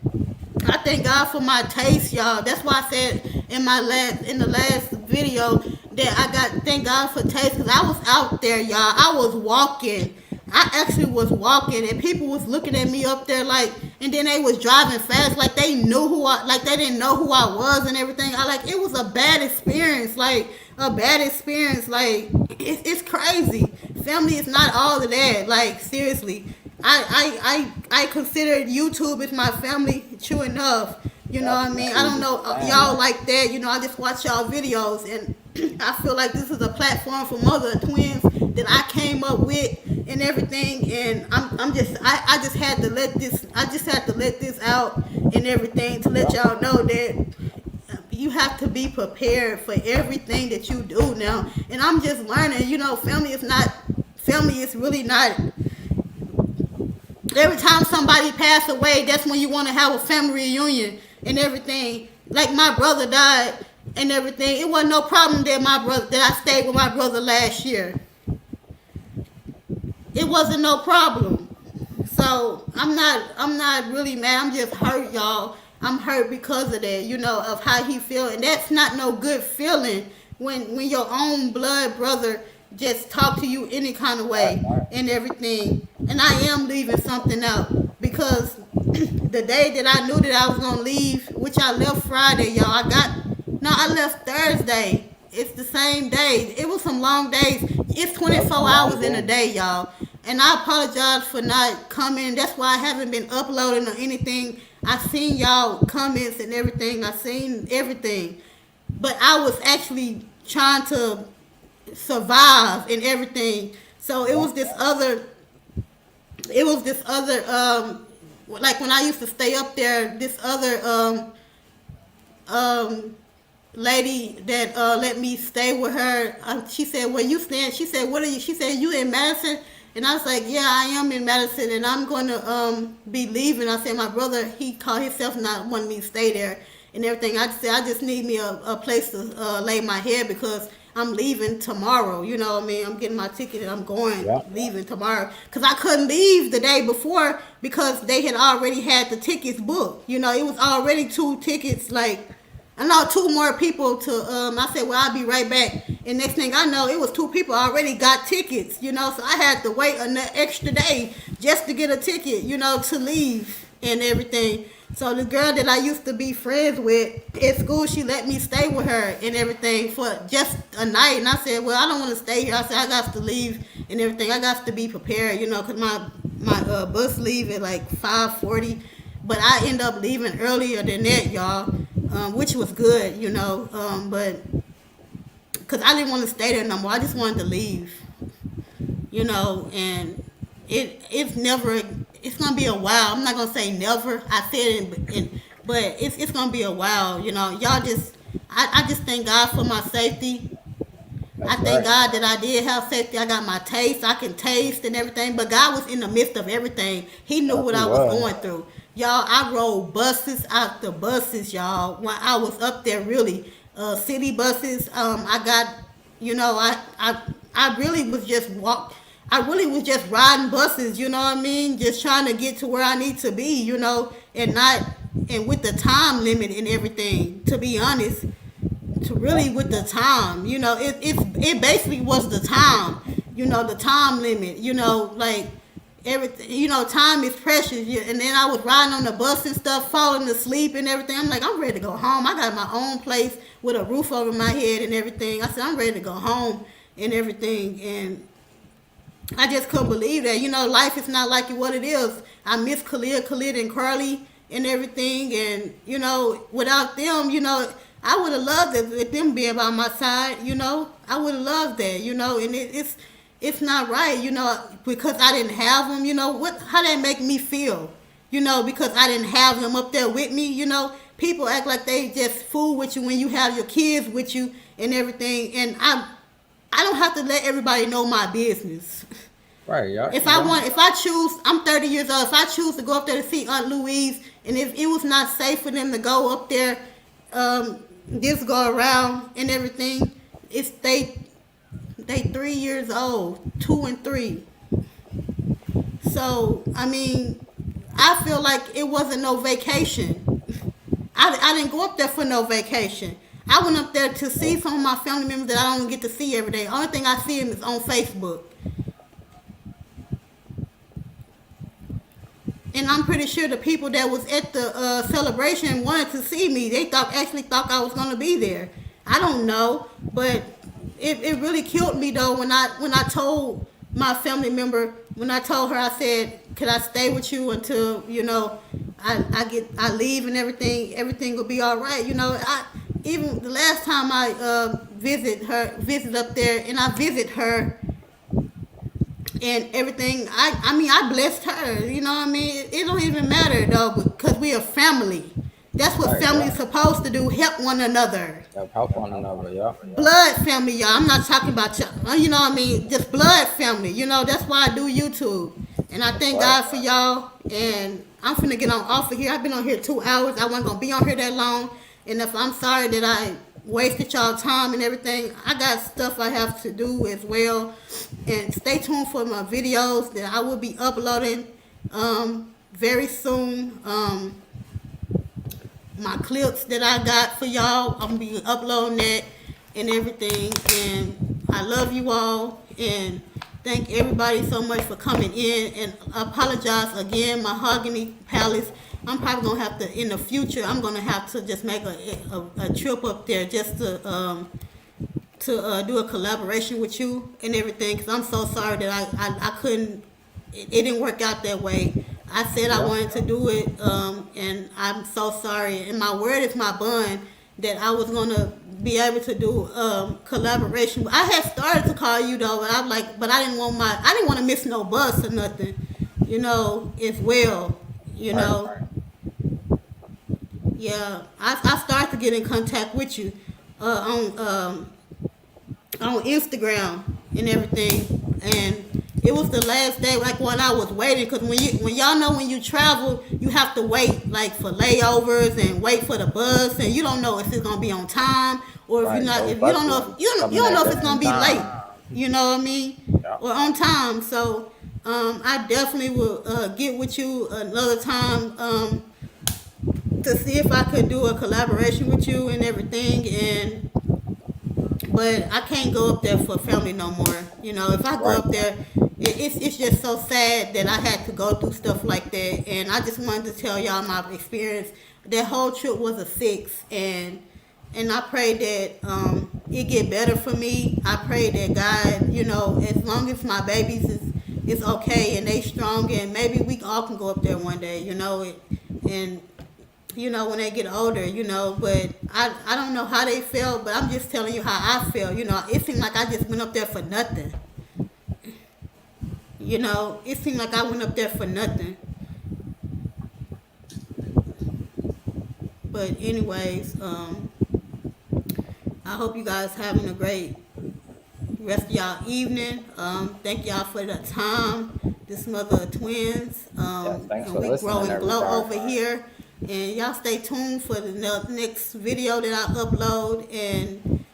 I thank God for my taste, y'all. That's why I said in the last video that thank God for taste, because I was out there, y'all. I was walking. I actually was walking, and people was looking at me up there like, and then they was driving fast like they knew like they didn't know who I was and everything. It was a bad experience, like it's crazy. Family is not all of that, like, seriously. I consider YouTube as my family, true enough. You know what I mean? I don't know y'all like that. You know, I just watch y'all videos, and I feel like this is a platform for mother twins that I came up with and everything. And I just had to let this out and everything to let y'all know that you have to be prepared for everything that you do now. And I'm just learning, you know, family is really not. Every time somebody passed away, that's when you want to have a family reunion and everything. Like, my brother died and everything. It wasn't no problem that I stayed with my brother last year. It wasn't no problem. So I'm not really mad. I'm just hurt, y'all. I'm hurt because of that, you know, of how he feel. And that's not no good feeling when your own blood brother just talk to you any kind of way and everything. And I am leaving something out because the day that I knew that I was gonna leave, which I left Friday, y'all. I left Thursday. It's the same day. It was some long days. It's Yep, 24 some hours long in a days. day, y'all. And I apologize for not coming. That's why I haven't been uploading or anything. I seen y'all comments and everything. I seen everything. But I was actually trying to survive and everything. So Yep. it was this other like when I used to stay up there, this other um lady that let me stay with her. She said, "Where you stand?" She said, "What are you?" She said, "You in Madison?" And I was like, "Yeah, I am in Madison, and I'm going to be leaving." I said, "My brother, he called himself not wanting me to stay there and everything." I said, "I just need me a place to lay my head because I'm leaving tomorrow. You know what I mean? I'm getting my ticket and I'm Yep. leaving tomorrow because I couldn't leave the day before because they had already had the tickets booked. You know, it was already two tickets like." I know two more people to I said, well, I'll be right back. And next thing I know, it was two people already got tickets, you know, so I had to wait an extra day just to get a ticket, you know, to leave and everything. So the girl that I used to be friends with at school, she let me stay with her and everything for just a night. And I said, well, I don't want to stay here. I said, I got to leave and everything. I got to be prepared, you know, because my bus leave at like 5:40. But I end up leaving earlier than that, y'all, which was good, you know. But because I didn't want to stay there no more, I just wanted to leave, you know. And it's never, it's gonna be a while. I'm not gonna say never. I said but it's gonna be a while, you know. Y'all just, I just thank God for my safety. I That's thank right. God that I did have safety. I got my taste. I can taste and everything. But God was in the midst of everything. He knew Yep, what he I was was. going through. Y'all, I rode buses after buses, y'all. When I was up there, really, city buses. I got, you know, I really was just walk. I really was just riding buses. You know what I mean? Just trying to get to where I need to be. You know, and not and with the time limit and everything. To be honest, to Yep. really with the time, you know, it basically was the time, you know, the time limit, you know, like everything, you know, time is precious. And then I was riding on the bus and stuff, falling asleep and everything. I'm like, I'm ready to go home. I got my own place with a roof over my head and everything. I said, I'm ready to go home and everything. And I just couldn't believe that. You know, life is not like what it is. I miss Khalid and Carly and everything. And, you know, without them, you know, I would have loved it with them being by my side, you know. I would have loved that, you know. And it's not right, you know, because I didn't have them, you know. How that make me feel, you know, because I didn't have them up there with me, you know. People act like they just fool with you when you have your kids with you and everything. And I don't have to let everybody know my business. Right. Yep. If I choose, I'm 30 years old. If I choose to go up there to see Aunt Louise, and if it was not safe for them to go up there, just go around and everything, it's they 3 years old, 2 and 3. So I mean, I feel like it wasn't no vacation. I didn't go up there for no vacation. I went up there to see some of my family members that I don't get to see every day. Only thing I see them is on Facebook. And I'm pretty sure the people that was at the celebration wanted to see me. They actually thought I was gonna be there. I don't know, but it really killed me though when I told my family member, when I told her, I said, could I stay with you until, you know, I leave and everything will be all right. You know, I even the last time I visit up there, and I visit her and everything. I mean, I blessed her. You know what I mean? It don't even matter though, because we are family. That's what Right. family Yep. is supposed to do. Help one another. Yep. Help one another. Yep. Blood family, y'all. I'm not talking about y'all. You know what I mean? Just blood family. You know, that's why I do YouTube. And I That's thank right. God for y'all. And I'm finna get on off of here. I've been on here 2 hours. I wasn't gonna be on here that long. And if I'm sorry that I wasted y'all time and everything, I got stuff I have to do as well. And stay tuned for my videos that I will be uploading very soon. My clips that I got for y'all, I'm gonna be uploading that and everything. And I love you all. And thank everybody so much for coming in, and I apologize again, Mahogany Palace. I'm probably gonna have to in the future. I'm gonna have to just make a trip up there just to do a collaboration with you and everything. Cause I'm so sorry that I couldn't. It didn't work out that way. I said I Yeah. wanted to do it, and I'm so sorry. And my word is my bond that I was gonna be able to do collaboration. I had started to call you though, but I'm like, but I didn't want to miss no bus or nothing, as well, you Right, know. right. Yeah, I started to get in contact with you on Instagram and everything, and it was the last day, like when I was waiting, because when y'all know when you travel, you have to wait like for layovers and wait for the bus, and you don't know if it's gonna be on time or if you're Right. not, Those if you don't know buses if you coming don't at know if it's different gonna be late, times. you know what I mean, Yeah. or on time. So I definitely will get with you another time to see if I could do a collaboration with you and everything, and but I can't go up there for family no more. If I go Right. up there, it's just so sad that I had to go through stuff like that. And I just wanted to tell y'all my experience. That whole trip was a 6, and I pray that it get better for me. I pray that God, as long as my babies is okay and they strong, and maybe we all can go up there one day, and when they get older, but I don't know how they felt, but I'm just telling you how I feel. It seemed like I just went up there for nothing. It seemed like I went up there for nothing. But anyways, I hope you guys having a great rest of y'all evening. Thank y'all for the time. This mother of twins. Yes. Thanks And for we grow listening, and glow everybody. over here. And y'all stay tuned for the next video that I upload. And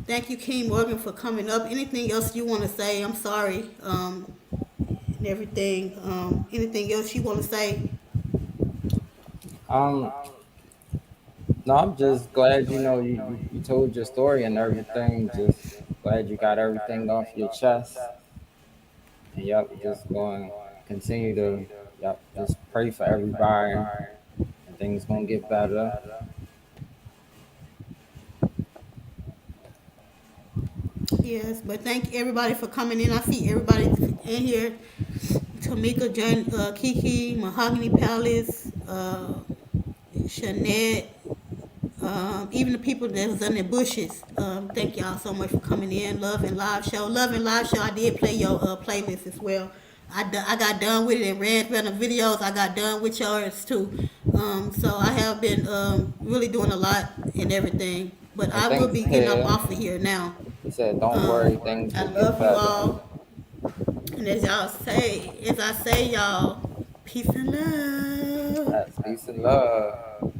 thank you, King Morgan, for coming up. Anything else you want to say? I'm sorry. And everything. Anything else you want to say? Um, no, I'm just glad you told your story and everything. Just glad you got everything off your chest. And yep, just going continue to just pray for everybody and things gonna get better. Yes, but thank everybody for coming in. I see everybody in here. Tamika, Kiki, Mahogany Palace, Shanette, even the people that was in the bushes. Thank y'all so much for coming in. Love and Live Show. Love and Live Show. I did play your playlist as well. I got done with it and ran the videos. I got done with yours too. So I have been really doing a lot and everything. But And I will things be getting up here. off of here now. He said, "Don't worry, things I will get love you better." all. And as I say, y'all, peace and love. That's peace and love.